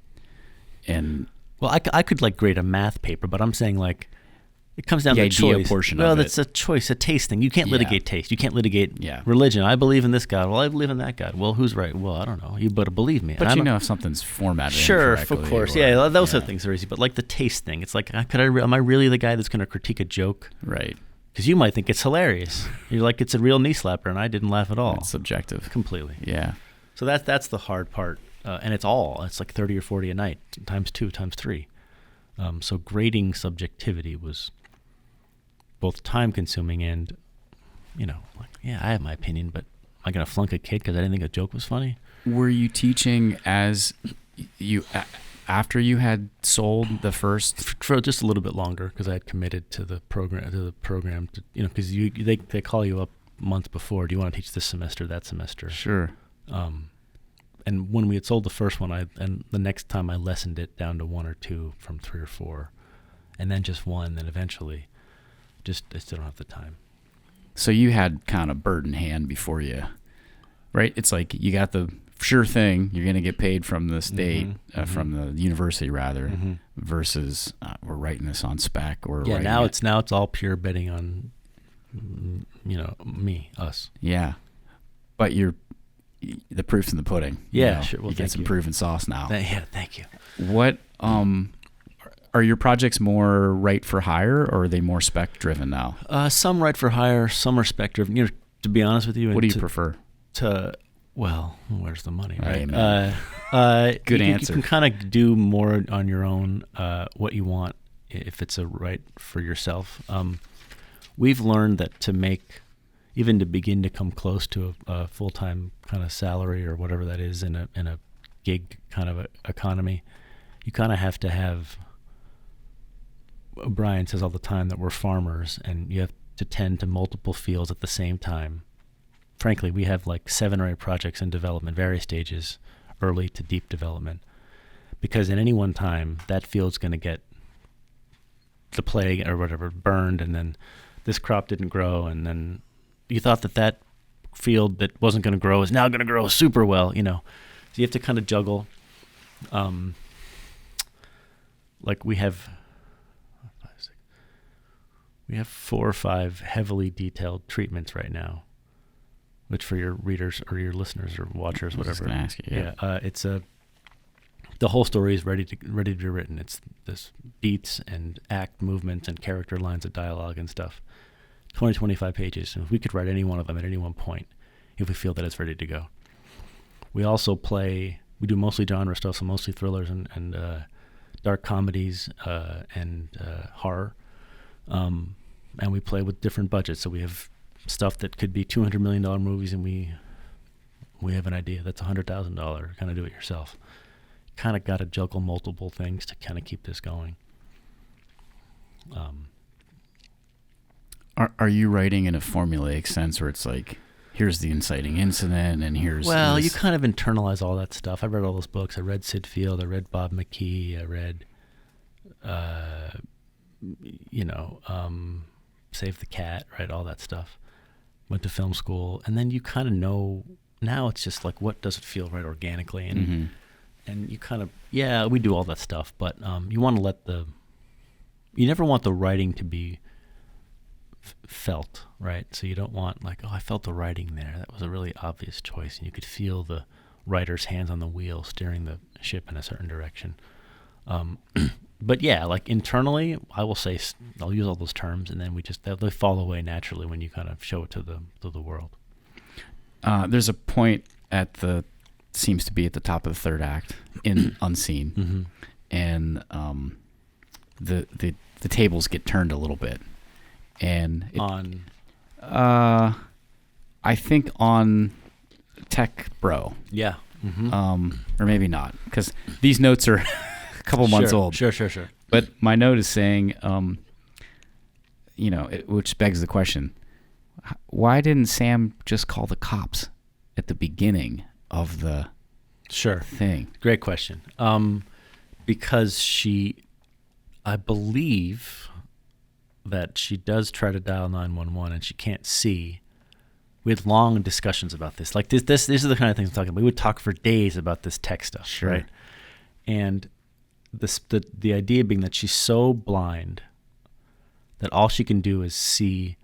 And well, I could like grade a math paper, but I'm saying like it comes down to the idea choice. Portion well, of it. It's a choice, a taste thing. You can't litigate taste. You can't litigate religion. I believe in this God. Well, I believe in that God. Well, who's right? Well, I don't know. You better believe me. But if something's formatted sure, incorrectly. Of course. Yeah, those are things that are easy. But like the taste thing, it's like, am I really the guy that's going to critique a joke? Right. Because you might think it's hilarious. You're like, it's a real knee slapper, and I didn't laugh at all. It's subjective. Completely. Yeah. So that's the hard part. And it's like 30 or 40 a night, times 2, times 3. So grading subjectivity was both time-consuming and, I have my opinion, but am I going to flunk a kid because I didn't think a joke was funny? Were you teaching as you after you had sold the first? For just a little bit longer because I had committed to the program. Because they call you up months before. Do you want to teach this semester, that semester? Sure. And when we had sold the first one, and the next time I lessened it down to 1 or 2 from 3 or 4, and then just 1. Then eventually, I still don't have the time. So you had kind of bird in hand before you, right? It's like you got the sure thing. You're going to get paid from the state, from the university rather, versus we're writing this on spec or now it's all pure betting on, us. Yeah, but the proof's in the pudding. Yeah, sure. Well, you get some proven sauce now. Yeah, thank you. What Are your projects more write for hire, or are they more spec driven now? Some write for hire, some are spec driven. To be honest with you, what do you prefer? Well, where's the money, right? Good answer. You can kind of do more on your own what you want if it's a right for yourself. We've learned that to begin to come close to a full-time kind of salary or whatever that is in a gig kind of economy, you kind of have to have. Brian says all the time that we're farmers, and you have to tend to multiple fields at the same time. Frankly, we have like 7 or 8 projects in development, various stages, early to deep development, because at any one time, that field's going to get the plague or whatever, burned, and then this crop didn't grow, and then you thought that field that wasn't going to grow is now going to grow super well, So you have to kind of juggle. Like we have 4 or 5 heavily detailed treatments right now, which for your readers or your listeners or watchers, whatever. I was going to ask you. Yeah. It's the whole story is ready to be written. It's this beats and act movements and character lines of dialogue and stuff. 20, 25 pages. And we could write any one of them at any one point if we feel that it's ready to go. We also we do mostly genre stuff, so mostly thrillers and dark comedies and horror. And we play with different budgets. So we have stuff that could be $200 million movies, and we have an idea that's $100,000, kind of do it yourself. Kind of got to juggle multiple things to kind of keep this going. Are you writing in a formulaic sense where it's like, here's the inciting incident and here's... Well, you kind of internalize all that stuff. I read all those books. I read Sid Field. I read Bob McKee. I read... Save the Cat, right? All that stuff. Went to film school, and then you kind of know. Now it's just like, what does it feel right organically, and you kind of we do all that stuff, but you want to you never want the writing to be felt, right? So you don't want like, I felt the writing there. That was a really obvious choice, and you could feel the writer's hands on the wheel steering the ship in a certain direction. But yeah, like internally, I will say I'll use all those terms, and then they fall away naturally when you kind of show it to the world. There's a point seems to be at the top of the third act in Unseen, and the tables get turned a little bit, and I think on Tech Bro, or maybe not, because these notes are. Couple months old. Sure. But my note is saying, which begs the question, why didn't Sam just call the cops at the beginning of the thing? Great question. Because I believe that she does try to dial 911 and she can't see. We had long discussions about this. Like these are the kind of things I'm talking about. We would talk for days about this tech stuff, right? And the idea being that she's so blind that all she can do is see.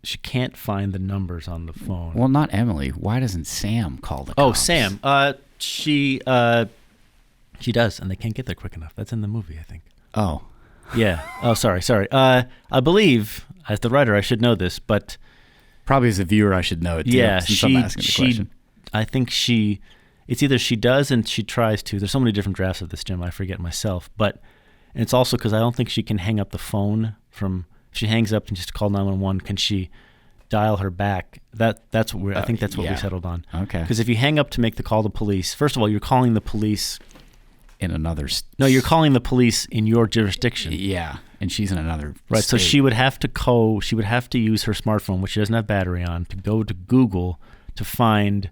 She can't find the numbers on the phone. Well, not Emily. Why doesn't Sam call the cops? Oh, Sam. She does, and they can't get there quick enough. That's in the movie, I think. Oh. Yeah. Oh, sorry. I believe, as the writer, I should know this, but probably as a viewer, I should know it too. Yeah, since I'm asking the question. I think it's either she does and she tries to. There's so many different drafts of this, Jim. I forget myself. And it's also because I don't think she can hang up the phone if she hangs up and just call 911, can she dial her back? That's what I think that's what we settled on. Okay. Because if you hang up to make the call to police, first of all, you're calling the police in another. No, you're calling the police in your jurisdiction. Yeah, and she's in another. Right. state. So she would have to use her smartphone, which she doesn't have battery on, to go to Google to find.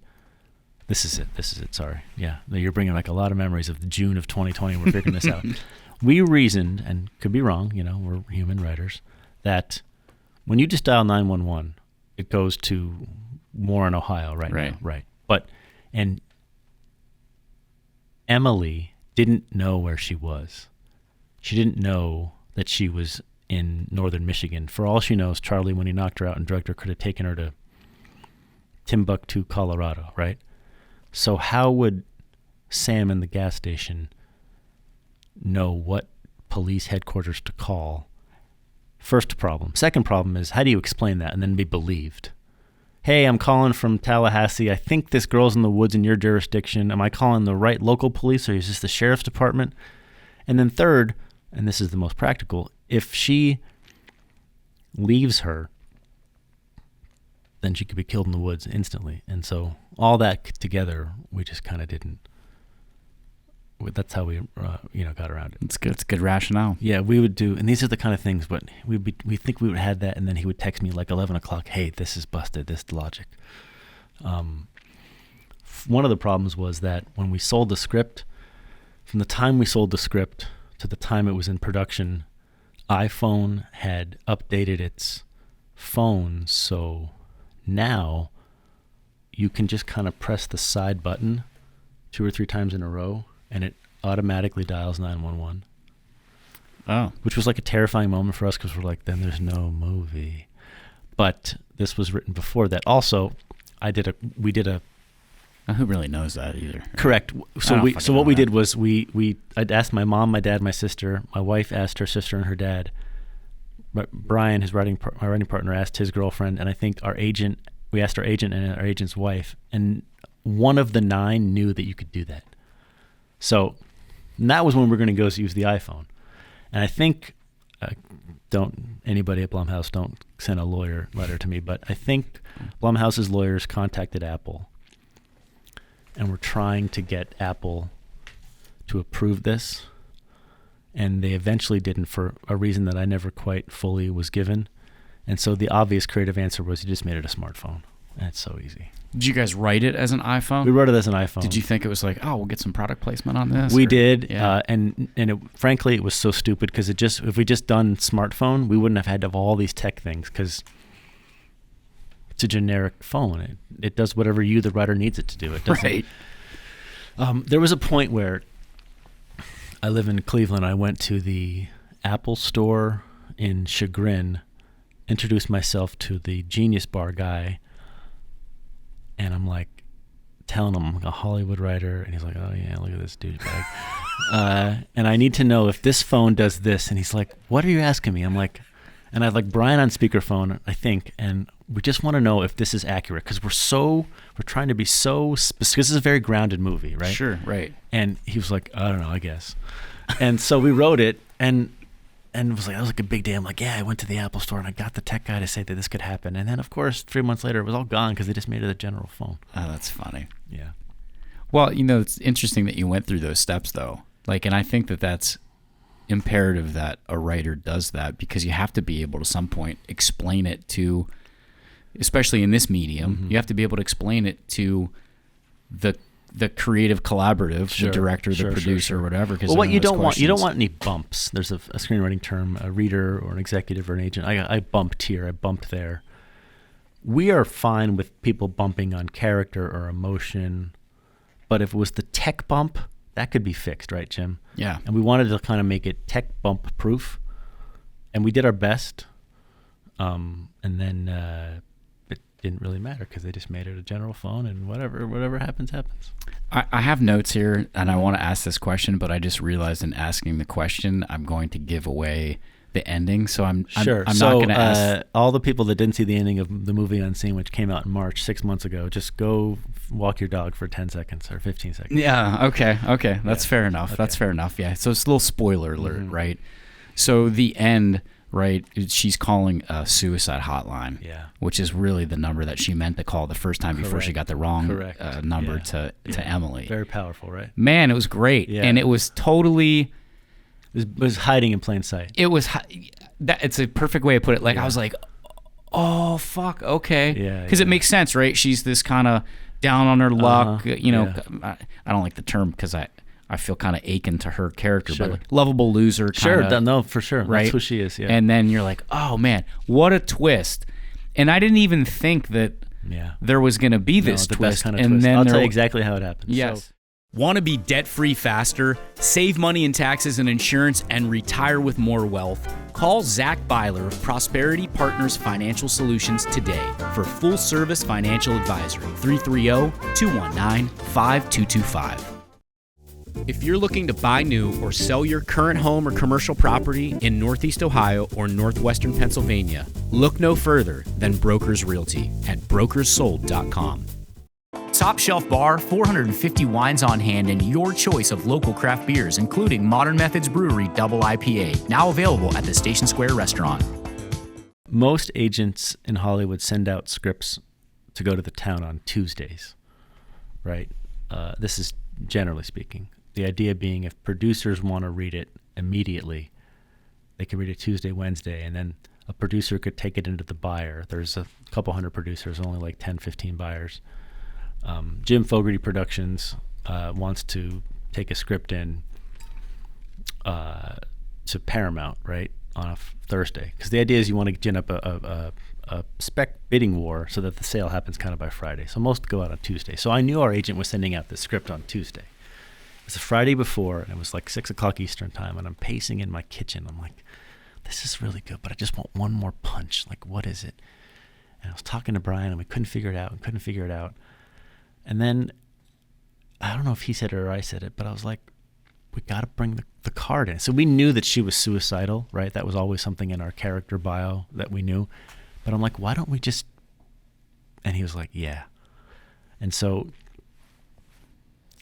This is it. Sorry. Yeah. You're bringing like a lot of memories of June of 2020. We're figuring this out. We reasoned, and could be wrong, we're human writers, that when you just dial 911, it goes to Warren, Ohio right now. Right. And Emily didn't know where she was. She didn't know that she was in northern Michigan. For all she knows, Charlie, when he knocked her out and drugged her, could have taken her to Timbuktu, Colorado, right? So how would Sam in the gas station know what police headquarters to call. First problem. Second problem is, how do you explain that and then be believed? Hey, I'm calling from Tallahassee. I think this girl's in the woods in your jurisdiction. Am I calling the right local police, or is this the sheriff's department? And then third, and this is the most practical, if she leaves her, then she could be killed in the woods instantly. And so all that together, we just kind of didn't. That's how we, got around it. It's good. It's good rationale. Yeah, we would do, and these are the kind of things. But we think we would have had that, and then he would text me like 11 o'clock. Hey, this is busted. This is logic. One of the problems was that when we sold the script, from the time we sold the script to the time it was in production, iPhone had updated its phone, so now you can just kind of press the side button 2 or 3 times in a row, and it automatically dials 911. Oh. Which was like a terrifying moment for us, because we're like, then there's no movie. But this was written before that. Also, we did a. Who really knows that either? Correct. So what we did was I'd asked my mom, my dad, my sister. My wife asked her sister and her dad. Brian, my writing partner, asked his girlfriend, and I think we asked our agent and our agent's wife, and one of the 9 knew that you could do that. So that was when we were going to go use the iPhone. And I think, anybody at Blumhouse, don't send a lawyer letter to me, but I think Blumhouse's lawyers contacted Apple and were trying to get Apple to approve this. And they eventually didn't, for a reason that I never quite fully was given. And so the obvious creative answer was, you just made it a smartphone. And it's so easy. Did you guys write it as an iPhone? We wrote it as an iPhone. Did you think it was like, we'll get some product placement on this? We did, yeah. Frankly, it was so stupid, because if we just done smartphone, we wouldn't have had to have all these tech things, because it's a generic phone. It does whatever you, the writer, needs it to do. It doesn't. Right. There was a point where I live in Cleveland. I went to the Apple store in Chagrin, introduced myself to the Genius Bar guy, and I'm like telling him I'm a Hollywood writer, and he's like, oh yeah, look at this douchebag. And I need to know if this phone does this. And he's like, what are you asking me? I'm like, and I have like Brian on speakerphone, I think, and we just want to know if this is accurate, because we're trying to be so specific. This is a very grounded movie, right? Sure, right. And he was like, I don't know, I guess. And so we wrote it, and it was like a big day. I'm like, yeah, I went to the Apple store and I got the tech guy to say that this could happen. And then, of course, 3 months later, it was all gone because they just made it a general phone. Oh, that's funny. Yeah. Well, it's interesting that you went through those steps, though. And I think that that's imperative that a writer does that, because you have to be able to some point explain it to, especially in this medium, you have to be able to explain it to the creative collaborative, the director, the producer, whatever. Well, what you don't want any bumps. There's a screenwriting term, a reader or an executive or an agent. I bumped here, I bumped there. We are fine with people bumping on character or emotion, but if it was the tech bump, that could be fixed, right, Jim? Yeah. And we wanted to kind of make it tech bump proof, and we did our best. And then it didn't really matter, because they just made it a general phone, and whatever happens, happens. I have notes here, and I want to ask this question, but I just realized in asking the question, I'm going to give away the ending. So I'm not going to ask. All the people that didn't see the ending of the movie Unseen, which came out in March 6 months ago, just go walk your dog for 10 seconds or 15 seconds. Yeah. Okay. That's fair enough. Okay. That's fair enough. Yeah. So it's a little spoiler alert, right? So the end, right? She's calling a suicide hotline, which is really the number that she meant to call the first time before she got the wrong number to Emily. Very powerful, right? Man, it was great. Yeah. And it was totally... It was hiding in plain sight. It was... It's a perfect way to put it. I was like, oh, fuck, okay. Yeah. Because it makes sense, right? She's this kind of down on her luck, I don't like the term, because I feel kind of akin to her character, but lovable loser kind of. Sure, no, for sure. Right? That's who she is, yeah. And then you're like, oh, man, what a twist. And I didn't even think that there was going to be this twist. Kind of twist. Then I'll tell you exactly how it happened. Yes. So. Want to be debt-free faster, save money in taxes and insurance, and retire with more wealth? Call Zach Byler of Prosperity Partners Financial Solutions today for full-service financial advisory. 330-219-5225. If you're looking to buy new or sell your current home or commercial property in Northeast Ohio or Northwestern Pennsylvania, look no further than Brokers Realty at brokerssold.com. Top Shelf Bar, 450 wines on hand, and your choice of local craft beers, including Modern Methods Brewery Double IPA, now available at the Station Square restaurant. Most agents in Hollywood send out scripts to go to the town on Tuesdays, right? This is generally speaking. The idea being if producers want to read it immediately, they can read it Tuesday, Wednesday, and then a producer could take it into the buyer. There's a couple hundred producers, only like 10, 15 buyers. Jim Fogarty Productions wants to take a script in to Paramount, right, on a Thursday. Because the idea is you want to gin up a spec bidding war so that the sale happens kind of by Friday. So most go out on Tuesday. So I knew our agent was sending out this script on Tuesday. It's a Friday before, and it was like 6 o'clock Eastern time, and I'm pacing in my kitchen. I'm like, this is really good, but I just want one more punch. Like, what is it? And I was talking to Brian, and we couldn't figure it out. And then, I don't know if he said it or I said it, but I was like, we got to bring the card in. So we knew that she was suicidal, right? That was always something in our character bio that we knew. But I'm like, why don't we just... And he was like, yeah. And so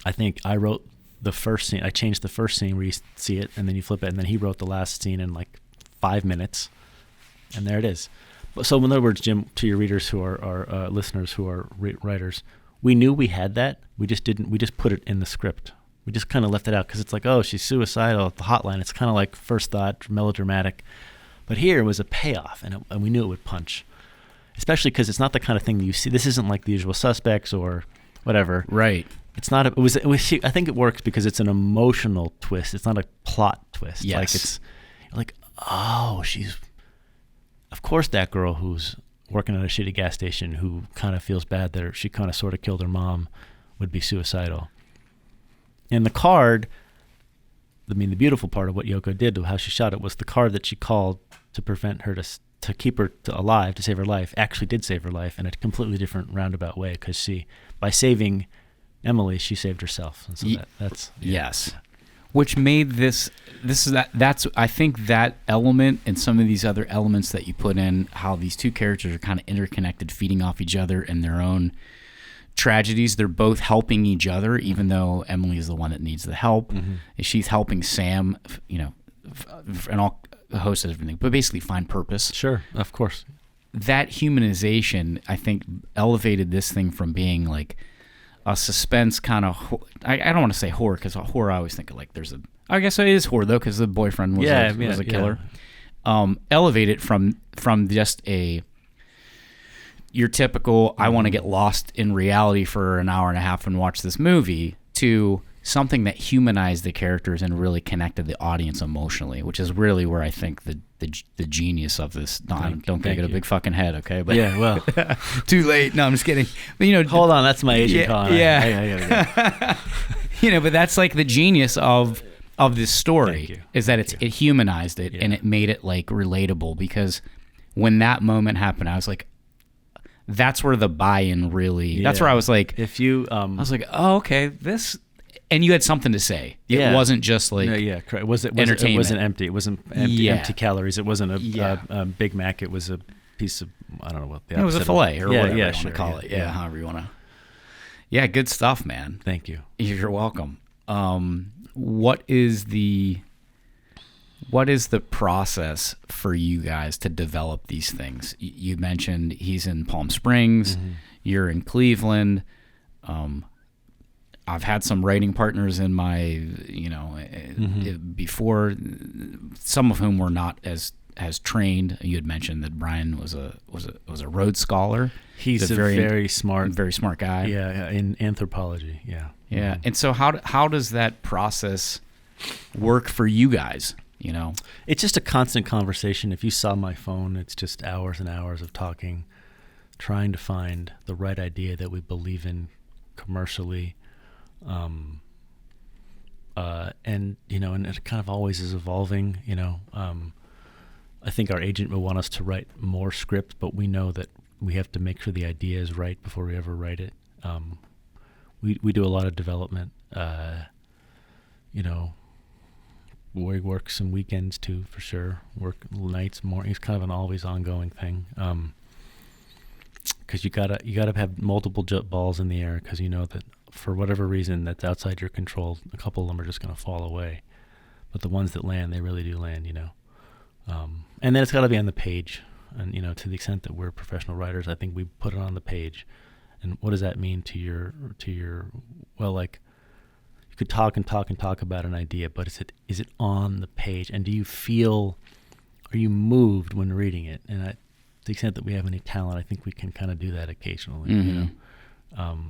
I think I wrote the first scene. I changed the first scene where you see it, and then you flip it, and then he wrote the last scene in like 5 minutes. And there it is. So in other words, Jim, to your readers who are listeners who are writers... We knew we had that. We just didn't. We just put it in the script. We just kind of left it out because it's like, oh, she's suicidal at the hotline. It's kind of like first thought, melodramatic. But here it was a payoff, and we knew it would punch. Especially because it's not the kind of thing that you see. This isn't like The Usual Suspects or whatever. Right. It's not. It was. I think it works because it's an emotional twist. It's not a plot twist. Yes. Like it's like, oh, she's. Of course, that girl who's working at a shitty gas station who kind of feels bad that she kind of sort of killed her mom would be suicidal. And the card, I mean, the beautiful part of what Yoko did, how she shot it, was the card that she called to prevent her to keep her alive, to save her life, actually did save her life in a completely different roundabout way because by saving Emily, she saved herself. And so that's... Yes. Which made that's I think that element and some of these other elements that you put in, how these two characters are kind of interconnected, feeding off each other and their own tragedies. They're both helping each other, even though Emily is the one that needs the help. Mm-hmm. She's helping Sam, and all a host of everything, but basically find purpose. Sure, of course. That humanization, I think, elevated this thing from being like a suspense kind of, I don't want to say horror because horror I always think of like I guess it is horror though because the boyfriend was a killer. Yeah. Elevate it from just your typical I want to get lost in reality for an hour and a half and watch this movie to something that humanized the characters and really connected the audience emotionally, which is really where I think the genius of this. Don't get a big fucking head, okay? But yeah, well, too late. No, I'm just kidding. But hold on, that's my agent calling. Yeah. But that's like the genius of this story is that it humanized it and it made it like relatable because when that moment happened, I was like, that's where the buy-in really. That's where I was like, if you, I was like, oh, okay, this. And you had something to say. It wasn't just like correct. It wasn't empty. It wasn't empty calories. It wasn't a Big Mac. It was a piece of, I don't know what the it was a filet or whatever you want to call it. Yeah, however you want to. Yeah, good stuff, man. Thank you. You're welcome. What is the process for you guys to develop these things? You mentioned he's in Palm Springs. Mm-hmm. You're in Cleveland. I've had some writing partners in my, before, some of whom were not as trained. You had mentioned that Brian was a Rhodes Scholar. He's a very smart guy. Yeah, in anthropology. Yeah. Yeah. Mm-hmm. And so how does that process work for you guys? It's just a constant conversation. If you saw my phone, it's just hours and hours of talking, trying to find the right idea that we believe in commercially. And it kind of always is evolving, I think our agent will want us to write more script, but we know that we have to make sure the idea is right before we ever write it. We do a lot of development. Boy works some weekends too, for sure. Work nights, mornings, kind of an always ongoing thing. Because you gotta have multiple balls in the air, because you know that for whatever reason that's outside your control, a couple of them are just gonna fall away. But the ones that land, they really do land, And then it's got to be on the page, and to the extent that we're professional writers, I think we put it on the page. And what does that mean to your like, you could talk about an idea, but is it on the page? And are you moved when reading it? And to the extent that we have any talent, I think we can kind of do that occasionally, Mm-hmm.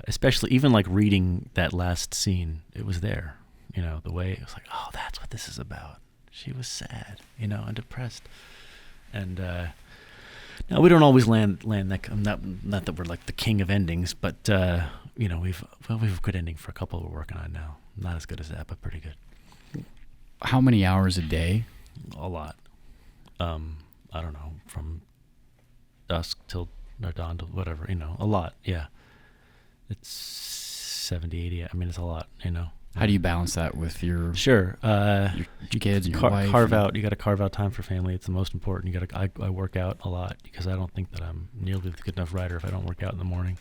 Especially even like reading that last scene, it was there, the way it was like, oh, that's what this is about. She was sad, and depressed. And now we don't always land that. Not that we're like the king of endings, but we've a good ending for a couple we're working on now. Not as good as that, but pretty good. How many hours a day? A lot. I don't know, from dusk till dawn to whatever. A lot. Yeah, it's 70, 80. I mean, it's a lot. How do you balance that with your Sure. your kids and your wife? You got to carve out time for family. It's the most important. I work out a lot, because I don't think that I'm nearly a good enough writer if I don't work out in the morning,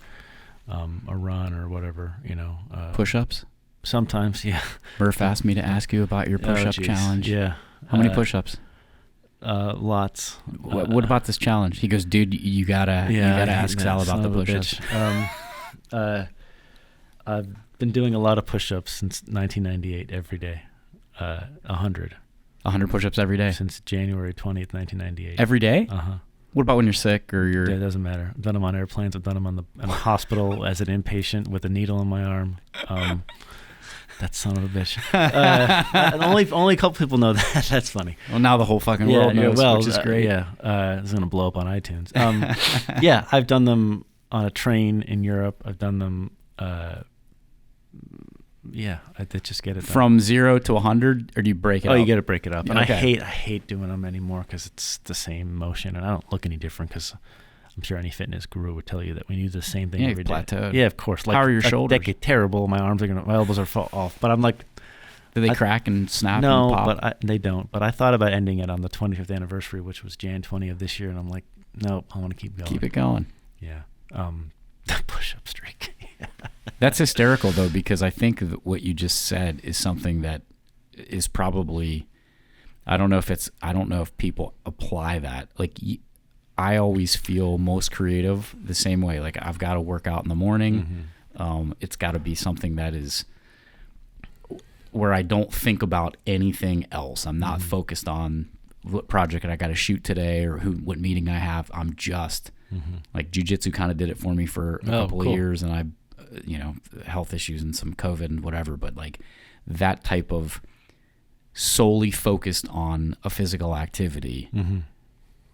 or run or whatever. Push-ups? Sometimes, yeah. Murph asked me to ask you about your push-up challenge. Yeah. How many push-ups? Lots. What about this challenge? He goes, dude, you gotta ask Sal about the push-ups. I've been doing a lot of push-ups since 1998 every day. 100. 100 push-ups every day? Since January 20th, 1998. Every day? Uh-huh. What about when you're sick or you're... Yeah, it doesn't matter. I've done them on airplanes. I've done them in a hospital as an inpatient with a needle in my arm. That son of a bitch. Only a couple people know that. That's funny. Well, now the whole fucking world knows, which is great. It's going to blow up on iTunes. Yeah, I've done them on a train in Europe. I've done them... I just get it done. From 0 to 100, or do you break it up? Oh, you got to break it up. And Okay. I hate doing them anymore, because it's the same motion, and I don't look any different, because I'm sure any fitness guru would tell you that we do the same thing every day. Plateaued. Yeah, of course. How are your shoulders? That get terrible. My elbows are fall off. But I'm like, do they crack and snap? No, and pop? but they don't. But I thought about ending it on the 25th anniversary, which was Jan 20 of this year, and I'm like, nope, I want to keep going. Keep it going. Yeah. The push-up streak. That's hysterical, though, because I think that what you just said is something that is probably, I don't know if people apply that. Like, I always feel most creative the same way. Like, I've got to work out in the morning. Mm-hmm. It's got to be something that is where I don't think about anything else. I'm not focused on what project I got to shoot today or what meeting I have. I'm just like, jiu-jitsu kind of did it for me for a couple of years, and I, health issues and some COVID and whatever, but like that type of solely focused on a physical activity,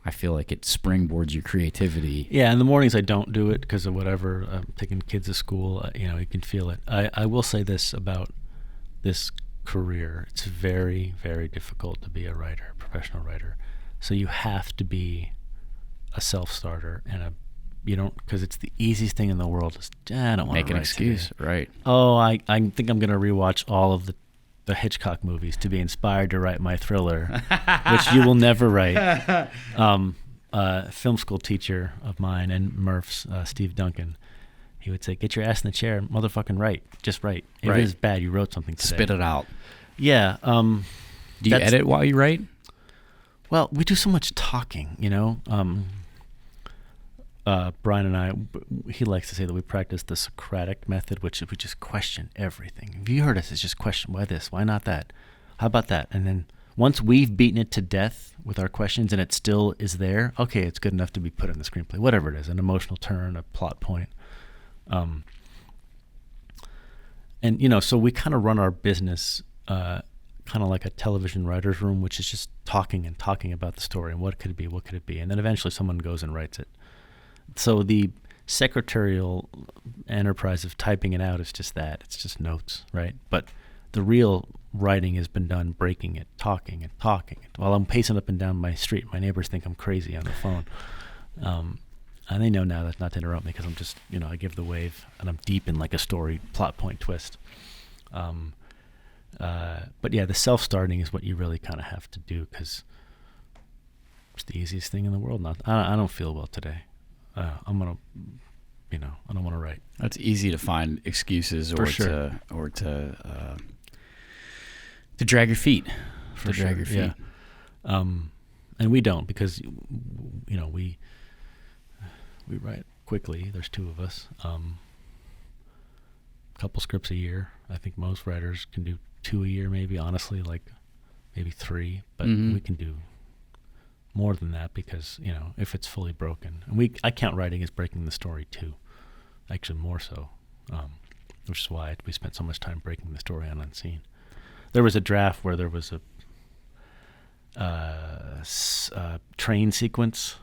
I feel like it springboards your creativity. Yeah, in the mornings I don't do it because of whatever. I'm taking kids to school, you can feel it. I will say this about this career. It's very, very difficult to be a writer, a professional writer. So you have to be a self-starter, and you don't, because it's the easiest thing in the world. I don't want to make an excuse, today. Right? Oh, I think I'm going to rewatch all of the Hitchcock movies to be inspired to write my thriller, which you will never write. Film school teacher of mine and Murph's, Steve Duncan, he would say, "Get your ass in the chair, motherfucking write. Just write. If it is bad, you wrote something today. Spit it out." Yeah. Do you edit while you write? Well, we do so much talking, Brian and I, he likes to say that we practice the Socratic method, which is we just question everything. If you heard us, it's just question, why this, why not that, how about that? And then once we've beaten it to death with our questions and it still is there, okay, it's good enough to be put in the screenplay, whatever it is, an emotional turn, a plot point. And, so we kind of run our business kind of like a television writer's room, which is just talking about the story and what could it be. And then eventually someone goes and writes it. So the secretarial enterprise of typing it out is just that. It's just notes, right? But the real writing has been done breaking it, talking. While I'm pacing up and down my street, my neighbors think I'm crazy on the phone. And they know now that's not to interrupt me because I'm just, I give the wave and I'm deep in like a story, plot point twist. But yeah, the self-starting is what you really kind of have to do, because it's the easiest thing in the world. I don't feel well today. I'm gonna, I don't want to write. It's easy to find excuses For or sure. to drag your feet. Drag your feet. Yeah. And we don't, because we write quickly. There's two of us. Couple scripts a year. I think most writers can do 2 a year, maybe, honestly, like maybe 3, but we can do more than that, because if it's fully broken, and I count writing as breaking the story too, actually more so, which is why we spent so much time breaking the story on Unseen. There was a draft where there was a train sequence.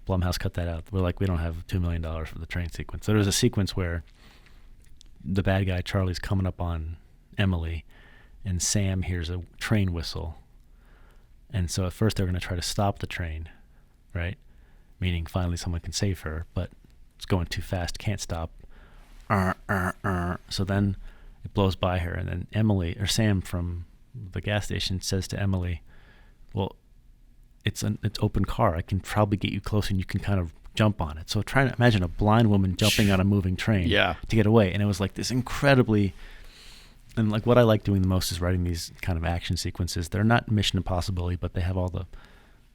Blumhouse cut that out. We're like, we don't have $2 million for the train sequence. So there was a sequence where the bad guy Charlie's coming up on Emily, and Sam hears a train whistle, and so at first they're going to try to stop the train, right? Meaning finally someone can save her, but it's going too fast, can't stop. So then it blows by her, and then Emily, or Sam from the gas station, says to Emily, well, it's open car. I can probably get you close, and you can kind of jump on it. So try to imagine a blind woman jumping on a moving train to get away. And it was like this incredibly, and like what I like doing the most is writing these kind of action sequences. They're not Mission Impossibility, but they have all the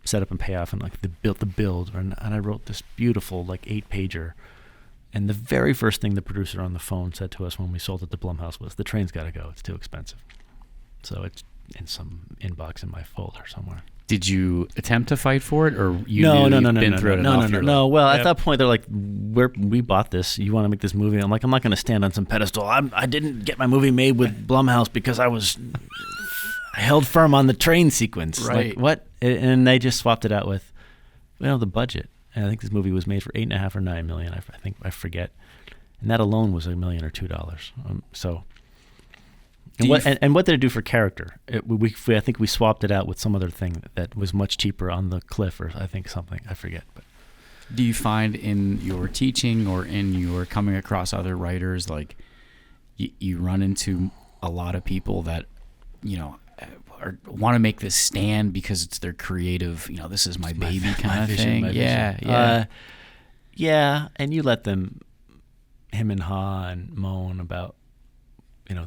setup and payoff and like the build. And I wrote this beautiful like 8-pager. And the very first thing the producer on the phone said to us when we sold it to Blumhouse was, the train's got to go. It's too expensive. So it's in some inbox in my folder somewhere. Did you attempt to fight for it, or No. Well, at that point, they're like, "We bought this. You want to make this movie?" I'm like, "I'm not going to stand on some pedestal. I didn't get my movie made with Blumhouse because I held firm on the train sequence." Right. Like, what? And they just swapped it out with, the budget. And I think this movie was made for $8.5 or $9 million. I forget. And that alone was $1 million or $2. And what did it do for character? I think we swapped it out with some other thing that was much cheaper on the cliff, or I think something, I forget. But do you find in your teaching or in your coming across other writers, like you run into a lot of people that want to make this stand because it's their creative, this is my baby kind of thing? Yeah. And you let them him and ha and moan about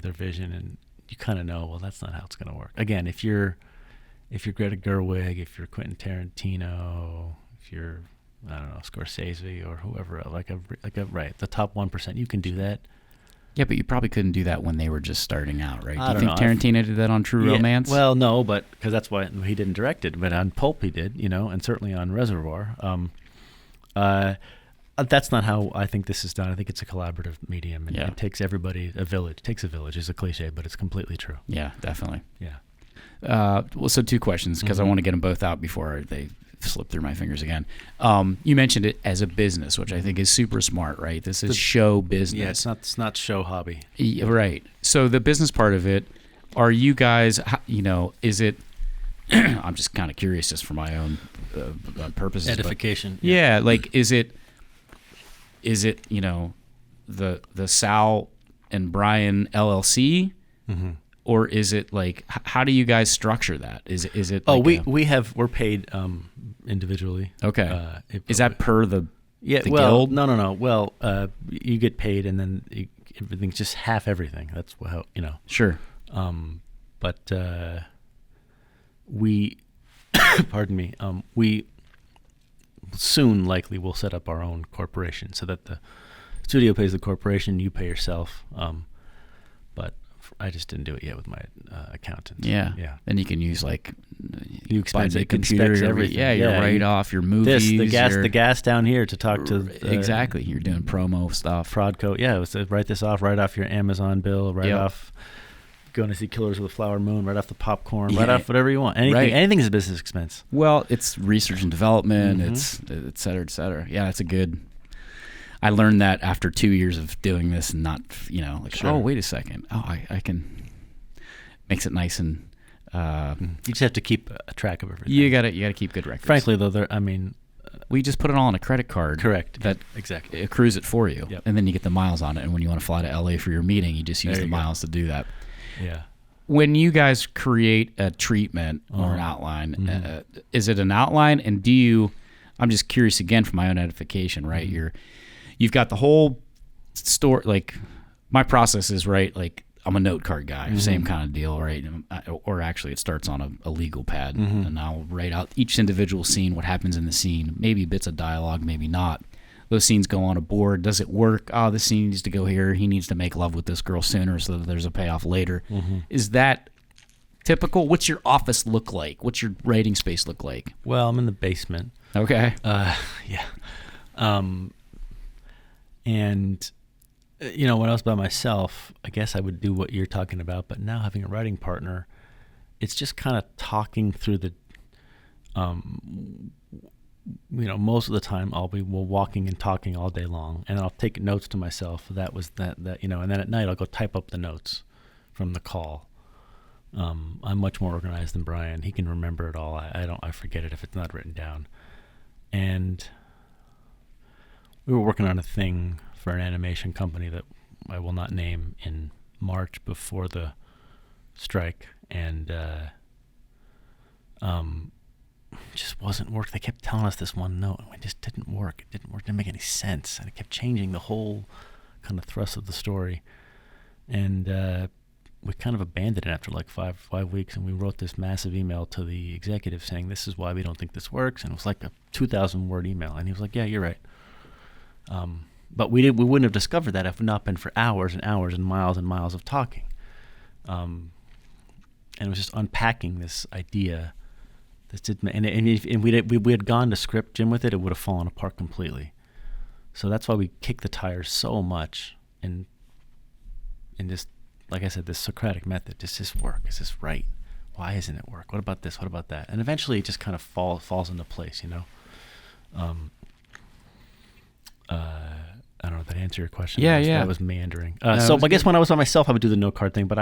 their vision, and you kind of know, well, that's not how it's going to work. Again, if you're Greta Gerwig, if you're Quentin Tarantino, if you're, I don't know, Scorsese or whoever, right, the top 1%, you can do that. Yeah, but you probably couldn't do that when they were just starting out, right? I do you think Tarantino did that on True Romance? Well, no, but because that's why he didn't direct it. But on Pulp he did, and certainly on Reservoir. That's not how I think this is done. I think it's a collaborative medium, and it takes everybody, a village. It takes a village is a cliche, but it's completely true. Yeah, definitely. Yeah. So 2 questions, because I want to get them both out before they slip through my fingers again. You mentioned it as a business, which I think is super smart, right? This is show business. Yeah, it's not show hobby. Right. So the business part of it, are you guys, is it, I'm just kind of curious just for my own purposes. Edification. But, like, is it the Sal and Brian LLC, or is it like, how do you guys structure that? Is it? We're paid individually. Okay. Is that per the guild? guild? No. Well, you get paid, and then everything's just half everything. That's how Sure. But we, pardon me. We soon likely will set up our own corporation, so that the studio pays the corporation, you pay yourself. But I just didn't do it yet with my accountant. Yeah. Then you can use you expense the it, computer, everything. your write-off, your movies. The gas down here to talk to. Exactly. You're doing promo stuff. Prodco. Yeah, it was to write this off, write off your Amazon bill, write off going to see Killers of the Flower Moon, write off the popcorn, write off whatever you want. Anything is a business expense. Well, it's research and development, it's et cetera, et cetera. Yeah, that's a good. I learned that after 2 years of doing this, and not, oh, wait a second. Oh, I can. Makes it nice and. You just have to keep a track of everything. You gotta keep good records. Frankly, though, We just put it all on a credit card. Correct. That exactly accrues it for you. Yep. And then you get the miles on it. And when you want to fly to LA for your meeting, you just use the miles to do that. Yeah. When you guys create a treatment or an outline, is it an outline? And do you, I'm just curious again for my own edification, right? You've got the whole story, like my process is, right, like I'm a note card guy, same kind of deal, right? Or actually it starts on a legal pad, and I'll write out each individual scene, what happens in the scene, maybe bits of dialogue, maybe not. Those scenes go on a board. Does it work? Oh, this scene needs to go here. He needs to make love with this girl sooner so that there's a payoff later. Is that typical? What's your office look like? What's your writing space look like? Well, I'm in the basement. Okay. Yeah. And when I was by myself, I guess I would do what you're talking about. But now having a writing partner, it's just kind of talking through the, most of the time we're walking and talking all day long, and I'll take notes to myself. That was that, and then at night I'll go type up the notes from the call. I'm much more organized than Brian. He can remember it all. I forget it if it's not written down. And we were working on a thing for an animation company that I will not name in March before the strike, and just wasn't work. They kept telling us this one note, and it just didn't work. It didn't make any sense, and it kept changing the whole kind of thrust of the story. And we kind of abandoned it after like five weeks, and we wrote this massive email to the executive saying, this is why we don't think this works. And it was like a 2,000-word email, and he was like, yeah, you're right. But we wouldn't have discovered that if it not been for hours and hours and miles of talking. And it was just unpacking this idea. And we had gone to script Jim with it, it would have fallen apart completely. So that's why we kick the tires so much, and just, like I said, this Socratic method. Does this work? Is this right? Why isn't it work? What about this? What about that? And eventually it just kind of falls into place, I don't know if that answered your question. Yeah. That was meandering. So I guess when I was by myself, I would do the note card thing, but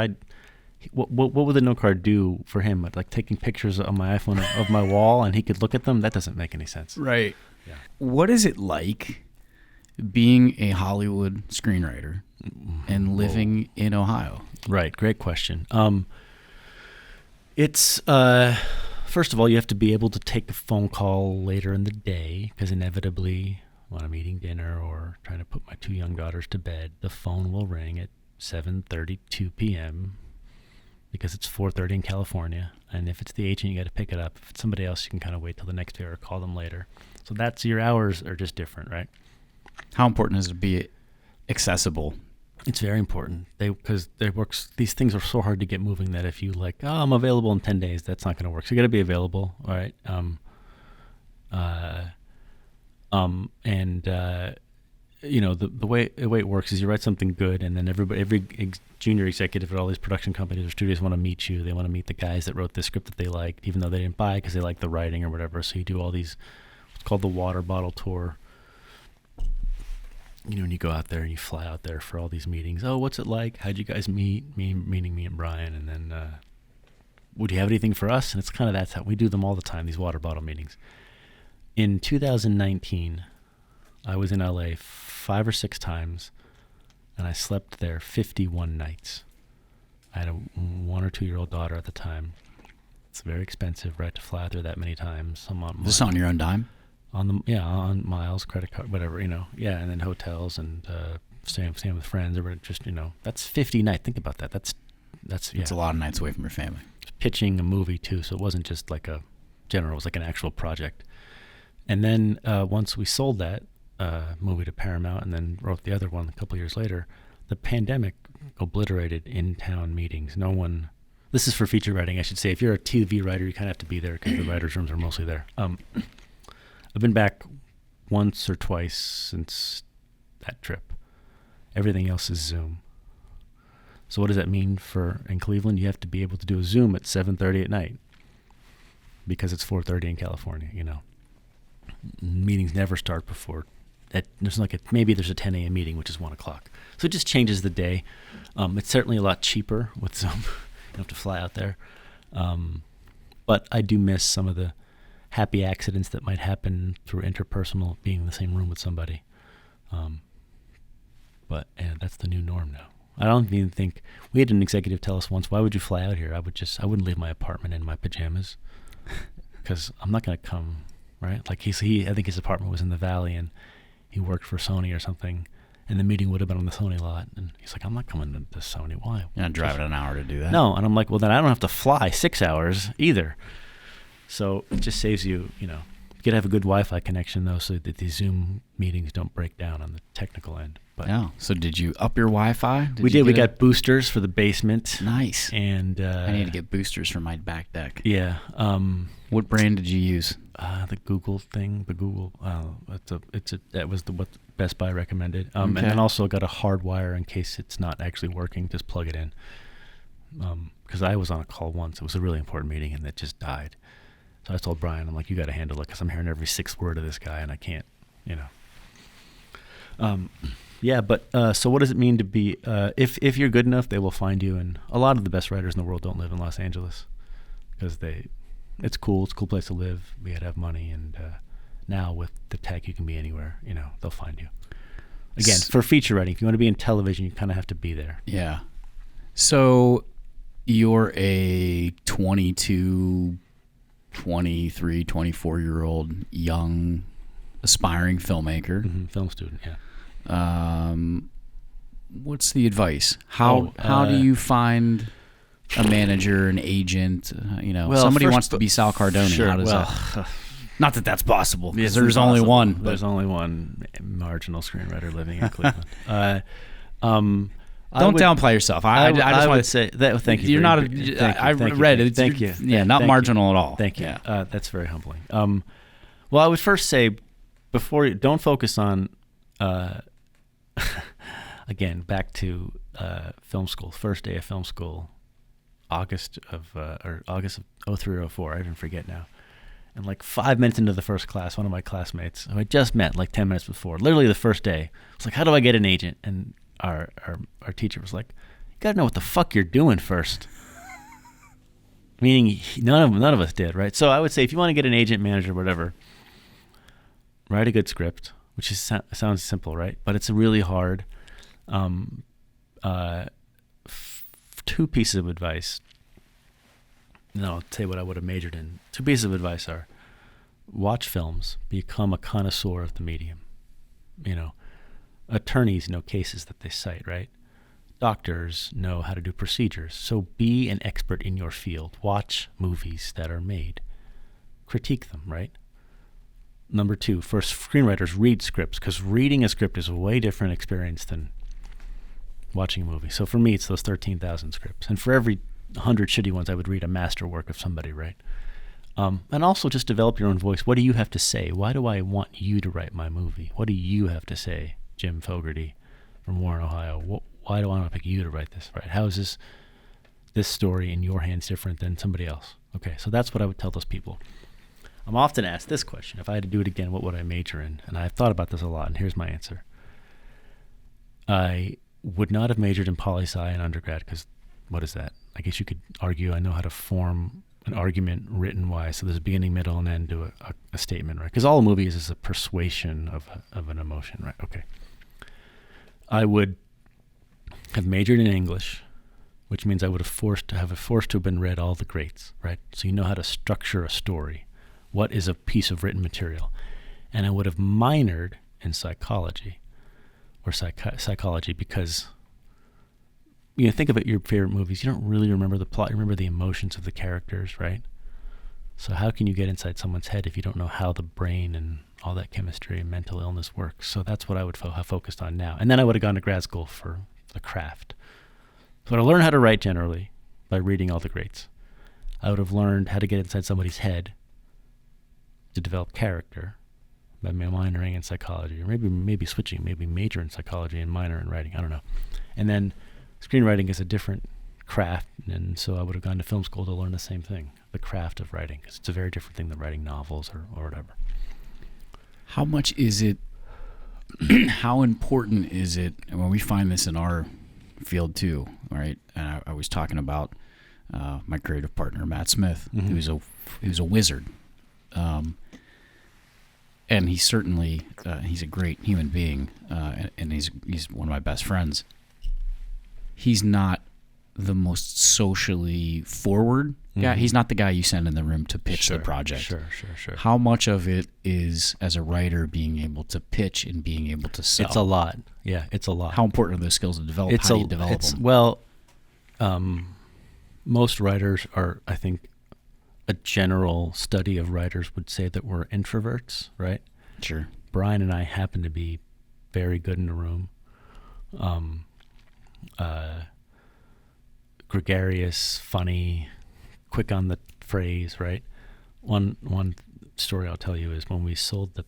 what would the note card do for him? Like taking pictures on my iPhone of my wall and he could look at them? That doesn't make any sense. Right. Yeah. What is it like being a Hollywood screenwriter and living in Ohio? Right. Great question. It's, first of all, you have to be able to take a phone call later in the day, because inevitably when I'm eating dinner or trying to put my two young daughters to bed, the phone will ring at 7:32 p.m. because it's 4:30 in California. And if it's the agent, you got to pick it up. If it's somebody else, you can kind of wait till the next day or call them later. So that's, your hours are just different, right? How important is it to be accessible? It's very important. Because these things are so hard to get moving that if you I'm available in 10 days, that's not going to work. So you got to be available, all right? The way it works is you write something good, and then every junior executive at all these production companies or studios want to meet you. They want to meet the guys that wrote the script that they liked, even though they didn't buy it because they liked the writing or whatever. So you do all these, what's called the water bottle tour. And you go out there and you fly out there for all these meetings. Oh, what's it like? How'd you guys meet? Meeting me and Brian, and then would you have anything for us? And it's kind of, that's how we do them all the time, these water bottle meetings. In 2019, I was in LA 5 or 6 times, and I slept there 51 nights. I had a 1 or 2 year old daughter at the time. It's very expensive, right, to fly out there that many times. This on your own dime? On miles, credit card, whatever, and then hotels and staying with friends, or just, that's 50 nights. Think about that. That's It's a lot of nights away from your family. Pitching a movie too, so it wasn't just like a general; it was like an actual project. And then once we sold that movie to Paramount, and then wrote the other one a couple years later, the pandemic obliterated in-town meetings. No one. This is for feature writing, I should say. If you're a TV writer, you kind of have to be there because the writers' rooms are mostly there. I've been back once or twice since that trip. Everything else is Zoom. So what does that mean in Cleveland? You have to be able to do a Zoom at 7:30 at night because it's 4:30 in California, Meetings never start before that. Maybe there's a 10 a.m. meeting, which is 1 o'clock. So it just changes the day. It's certainly a lot cheaper with Zoom. You don't have to fly out there. But I do miss some of the happy accidents that might happen through interpersonal, being in the same room with somebody. But that's the new norm now. I don't even think, we had an executive tell us once, why would you fly out here? I wouldn't leave my apartment in my pajamas because I'm not going to come, right? Like I think his apartment was in the Valley and he worked for Sony or something, and the meeting would have been on the Sony lot. And he's like, I'm not coming to Sony. Why? You're not driving an hour to do that. No. And I'm like, well, then I don't have to fly 6 hours either. So it just saves you, you got to have a good Wi-Fi connection, though, so that these Zoom meetings don't break down on the technical end. But yeah. So did you up your Wi-Fi? We did. We got boosters for the basement. Nice. And I need to get boosters for my back deck. Yeah. What brand did you use? The Google thing. The Google. That was what Best Buy recommended. Okay. And then also got a hard wire in case it's not actually working. Just plug it in. Because I was on a call once. It was a really important meeting, and it just died. So I told Brian, I'm like, you got to handle it because I'm hearing every sixth word of this guy, and I can't, Yeah, but so what does it mean to be? If you're good enough, they will find you. And a lot of the best writers in the world don't live in Los Angeles because it's cool. It's a cool place to live. We had to have money, and now with the tech, you can be anywhere. They'll find you. Again, for feature writing, if you want to be in television, you kind of have to be there. Yeah. So you're a 22, 23, 24-year-old young aspiring filmmaker. Mm-hmm. Film student, yeah. What's the advice? How do you find a manager, an agent? Somebody wants to be Sal Cardoni. Sure, How does that? Not that that's possible, because there's impossible. only one. But. There's only one marginal screenwriter living in Cleveland. Don't downplay yourself. I just want to say that. Thank you. You're not. I read it. Thank you. Yeah, not thank marginal you. at all. Thank you. Yeah. That's very humbling. Well, I would first say, don't focus on. Again, back to film school. First day of film school, August of 03 or 04. I even forget now. And like 5 minutes into the first class, one of my classmates, who I just met like 10 minutes before, literally the first day, was like, "How do I get an agent?" And our teacher was like, "You gotta know what the fuck you're doing first." Meaning none of us did, right? So I would say if you want to get an agent, manager, whatever, write a good script, which sounds simple, right? But it's really hard. Two pieces of advice. No, I'll tell you what I would have majored in. Two pieces of advice are: watch films, become a connoisseur of the medium. Attorneys know cases that they cite, right? Doctors know how to do procedures. So be an expert in your field. Watch movies that are made. Critique them, right? Number two, for screenwriters, read scripts, because reading a script is a way different experience than watching a movie. So for me, it's those 13,000 scripts. And for every 100 shitty ones, I would read a masterwork of somebody, right? And also just develop your own voice. What do you have to say? Why do I want you to write my movie? What do you have to say, Jim Fogarty from Warren, Ohio? Why do I want to pick you to write this, right? How is this story in your hands different than somebody else? Okay, so that's what I would tell those people. I'm often asked this question: if I had to do it again, what would I major in? And I've thought about this a lot, and here's my answer. I would not have majored in poli-sci in undergrad, because what is that? I guess you could argue I know how to form an argument written-wise, so there's a beginning, middle, and end to a statement, right? Because all a movie is a persuasion of an emotion, right? Okay. I would have majored in English, which means I would have forced to have been read all the greats, right? So you know how to structure a story. What is a piece of written material? And I would have minored in psychology, or psychology, because think about your favorite movies. You don't really remember the plot. You remember the emotions of the characters, right? So how can you get inside someone's head if you don't know how the brain and all that chemistry and mental illness works? So that's what I would have focused on now. And then I would have gone to grad school for the craft. So I learned how to write generally by reading all the greats. I would have learned how to get inside somebody's head to develop character by minoring in psychology, or maybe switching, maybe major in psychology and minor in writing. I don't know. And then screenwriting is a different craft, and so I would have gone to film school to learn the same thing, the craft of writing, because it's a very different thing than writing novels or whatever. How much is it, how important is it, and when we find this in our field too, right? And I was talking about my creative partner, Matt Smith, mm-hmm. who's a wizard and he's certainly he's a great human being, and he's one of my best friends. He's not the most socially forward guy. He's not the guy you send in the room to pitch the project. Sure. How much of it is, as a writer, being able to pitch and being able to sell? It's a lot. Yeah, it's a lot. How important are those skills to develop? How do you develop them? Well, most writers are, I think, a general study of writers would say that we're introverts, right? Sure. Brian and I happen to be very good in a room. Gregarious, funny, quick on the phrase, right? One story I'll tell you is when we sold the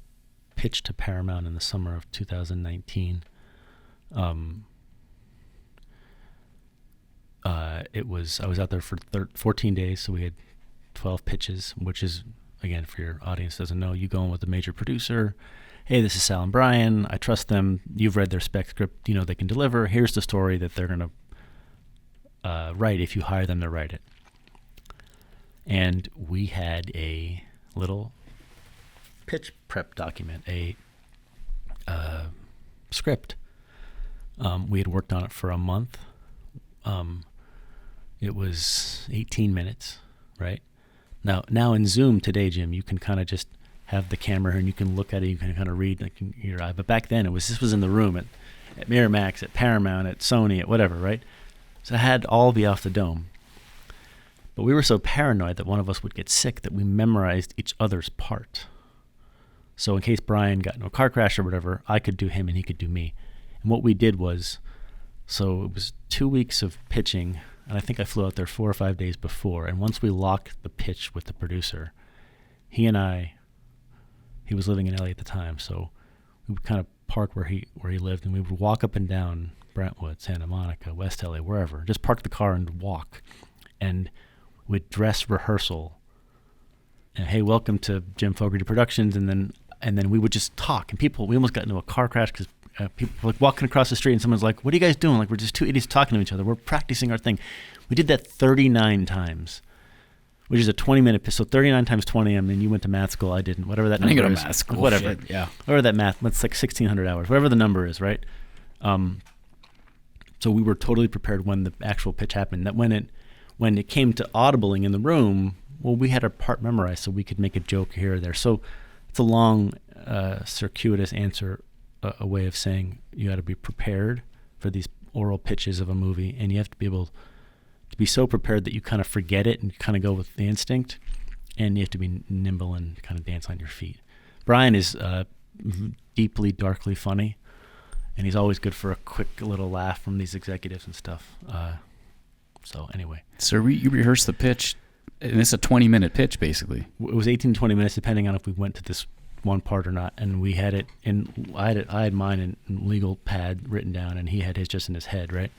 pitch to Paramount in the summer of 2019. I was out there for 14 days, so we had 12 pitches, which is, again, for your audience doesn't know, you go in with a major producer. Hey, this is Sal and Brian. I trust them. You've read their spec script. You know they can deliver. Here's the story that they're going to write if you hire them to write it. And we had a little pitch prep document, a script. We had worked on it for a month. It was 18 minutes, right? Now in Zoom today, Jim, you can kind of just have the camera here and you can look at it, you can kind of read like your eye. But back then, this was in the room at Miramax, at Paramount, at Sony, at whatever, right? So it had all be off the dome. But we were so paranoid that one of us would get sick that we memorized each other's part. So in case Brian got into a car crash or whatever, I could do him and he could do me. And what we did was, so it was 2 weeks of pitching, and I think I flew out there 4 or 5 days before. And once we locked the pitch with the producer, he was living in LA at the time, so we would kind of park where he lived, and we would walk up and down Brentwood, Santa Monica, West LA, wherever. Just park the car and walk. And we'd dress rehearsal. And, hey, welcome to Jim Fogarty Productions. And then we would just talk. And we almost got into a car crash because people were like walking across the street and someone's like, what are you guys doing? Like, we're just two idiots talking to each other. We're practicing our thing. We did that 39 times, which is a 20-minute pitch. So 39 times 20, I mean, you went to math school. I didn't. Whatever that number is. I didn't go to math school. Whatever. Shit, yeah. Whatever that math, that's like 1,600 hours. Whatever the number is, right? So we were totally prepared when the actual pitch happened. That when it came to audibling in the room, well, we had our part memorized, so we could make a joke here or there. So it's a long, circuitous answer, a way of saying you got to be prepared for these oral pitches of a movie, and you have to be able to be so prepared that you kind of forget it and kind of go with the instinct, and you have to be nimble and kind of dance on your feet. Brian is deeply, darkly funny, and he's always good for a quick little laugh from these executives and stuff. So anyway. So you rehearsed the pitch, and it's a 20-minute pitch, basically. It was 18 to 20 minutes, depending on if we went to this one part or not. And we had it in, I had mine in legal pad written down, and he had his just in his head, right?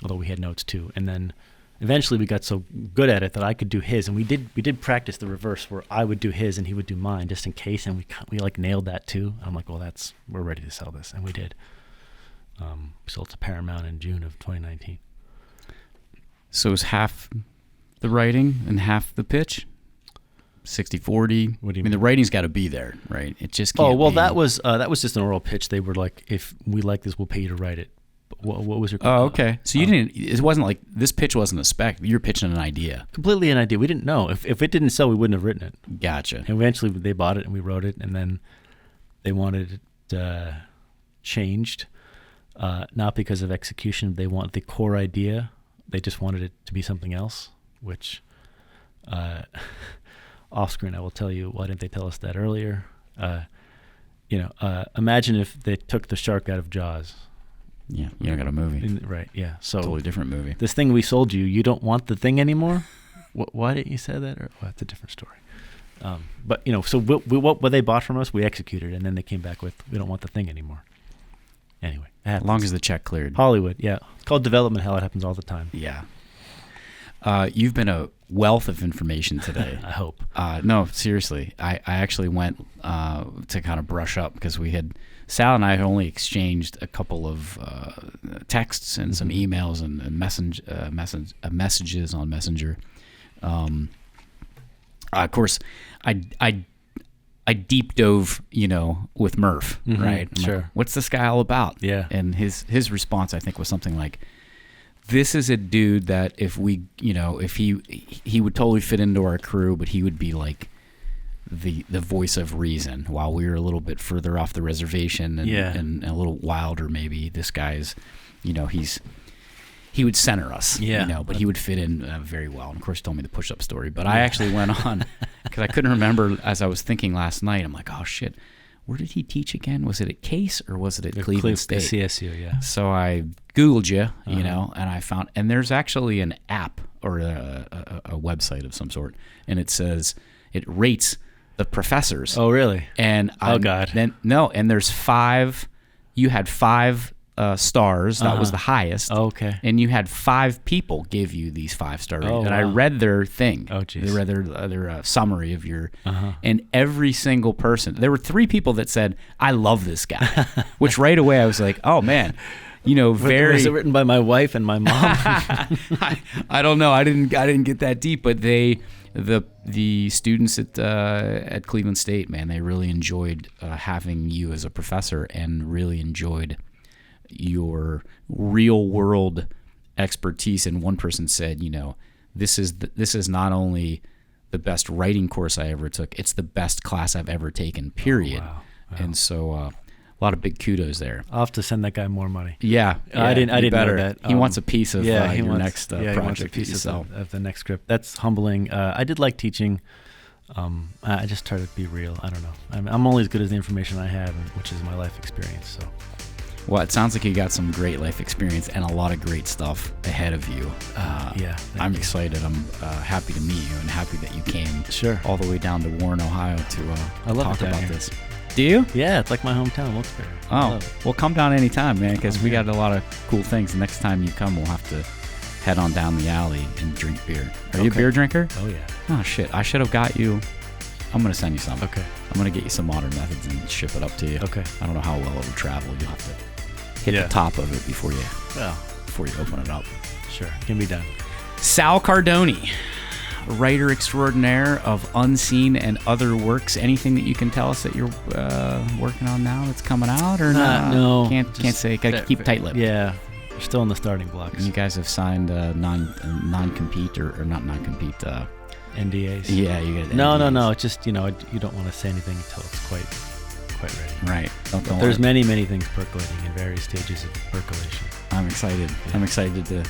Although we had notes too. And then eventually we got so good at it that I could do his, and we did practice the reverse where I would do his and he would do mine just in case, and we like nailed that too. I'm like, well, we're ready to sell this, and we did. We sold to Paramount in June of 2019. So it was half the writing and half the pitch? 60-40? What do you mean? The writing's got to be there, right? It just can't be. That was just an oral pitch. They were like, if we like this, we'll pay you to write it. What was your... Oh, okay. So it wasn't like, this pitch wasn't a spec. You're pitching an idea. Completely an idea. We didn't know. If it didn't sell, we wouldn't have written it. Gotcha. And eventually they bought it and we wrote it, and then they wanted it changed. Not because of execution. They want the core idea. They just wanted it to be something else, which off screen I will tell you, why didn't they tell us that earlier? Imagine if they took the shark out of Jaws. Yeah, you don't got a movie. Right, yeah. So totally different movie. This thing we sold you, you don't want the thing anymore? Why didn't you say that? Well, that's a different story. But, so what they bought from us, we executed, and then they came back with, we don't want the thing anymore. Anyway. As long as the check cleared. Hollywood, yeah. It's called development hell. It happens all the time. Yeah. You've been a wealth of information today. I hope. No, seriously. I actually went to kind of brush up because Sal and I had only exchanged a couple of texts and some emails and messages on Messenger. Of course, I deep dove, with Murph, right? I'm sure. like, what's this guy all about? Yeah. And his response, I think, was something like, this is a dude that if we, if he would totally fit into our crew, but he would be like the voice of reason while we were a little bit further off the reservation and a little wilder maybe. This guy's, he would center us, but he would fit in very well. And of course, he told me the push-up story. But I actually went on because I couldn't remember as I was thinking last night. I'm like, oh shit, where did he teach again? Was it at Case or was it at Cleveland State? CSU, yeah. So I Googled you, and I found, and there's actually an app or a website of some sort, and it says it rates the professors. Oh, really? And God. And there's 5. You had 5 stars. That was the highest. Oh, okay. And you had 5 people give you these 5-star ratings. And I read their thing. Oh, geez. I read their summary of your, and every single person, there were 3 people that said, I love this guy, which right away I was like, oh man, very. Was it written by my wife and my mom? I don't know. I didn't get that deep, but the students at Cleveland State, man, they really enjoyed having you as a professor and really enjoyed your real world expertise. And one person said, this is not only the best writing course I ever took, it's the best class I've ever taken, period. Oh, wow. And so a lot of big kudos there. I'll have to send that guy more money. Yeah, I didn't know that. He wants a piece of your next project. He wants a piece of the next script. That's humbling. I did like teaching. I just try to be real. I don't know. I'm only as good as the information I have, which is my life experience. So. Well, it sounds like you got some great life experience and a lot of great stuff ahead of you. I'm excited. I'm happy to meet you and happy that you came all the way down to Warren, Ohio to talk about this. Do you? Yeah, it's like my hometown, Wilkes-Barre. Oh, well, come down anytime, man, because we got a lot of cool things. The next time you come, we'll have to head on down the alley and drink beer. Are you a beer drinker? Oh, yeah. Oh, shit. I should have got you. I'm going to send you some. Okay. I'm going to get you some Modern Methods and ship it up to you. Okay. I don't know how well it'll travel. You'll have to hit the top of it before you open it up. Sure, can be done. Sal Cardoni, writer extraordinaire of Unseen and other works. Anything that you can tell us that you're working on now that's coming out or not? No, can't say. Gotta keep tight-lipped. Yeah, we're still in the starting blocks. And you guys have signed non-compete or not non-compete. NDAs. Yeah, you got. No. It's just you don't want to say anything until it's quite ready. Right. There's many things percolating in various stages of percolation. I'm excited. Yeah. I'm excited to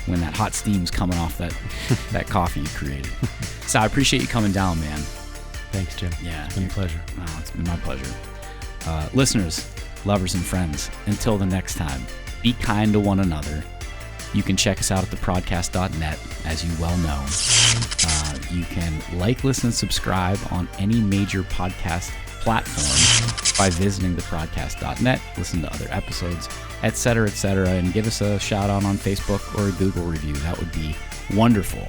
when that hot steam's coming off that coffee you created. So I appreciate you coming down, man. Thanks, Jim. Yeah. It's been a pleasure. Oh, it's been my pleasure. Listeners, lovers and friends, until the next time, be kind to one another. You can check us out at theprodcast.net, as you well know. You can listen, and subscribe on any major podcast platform by visiting theprodcast.net, listen to other episodes, etc., and give us a shout out on Facebook or a Google review. That would be wonderful.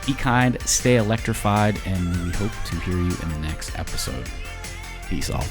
Be kind, stay electrified, and we hope to hear you in the next episode. Peace all.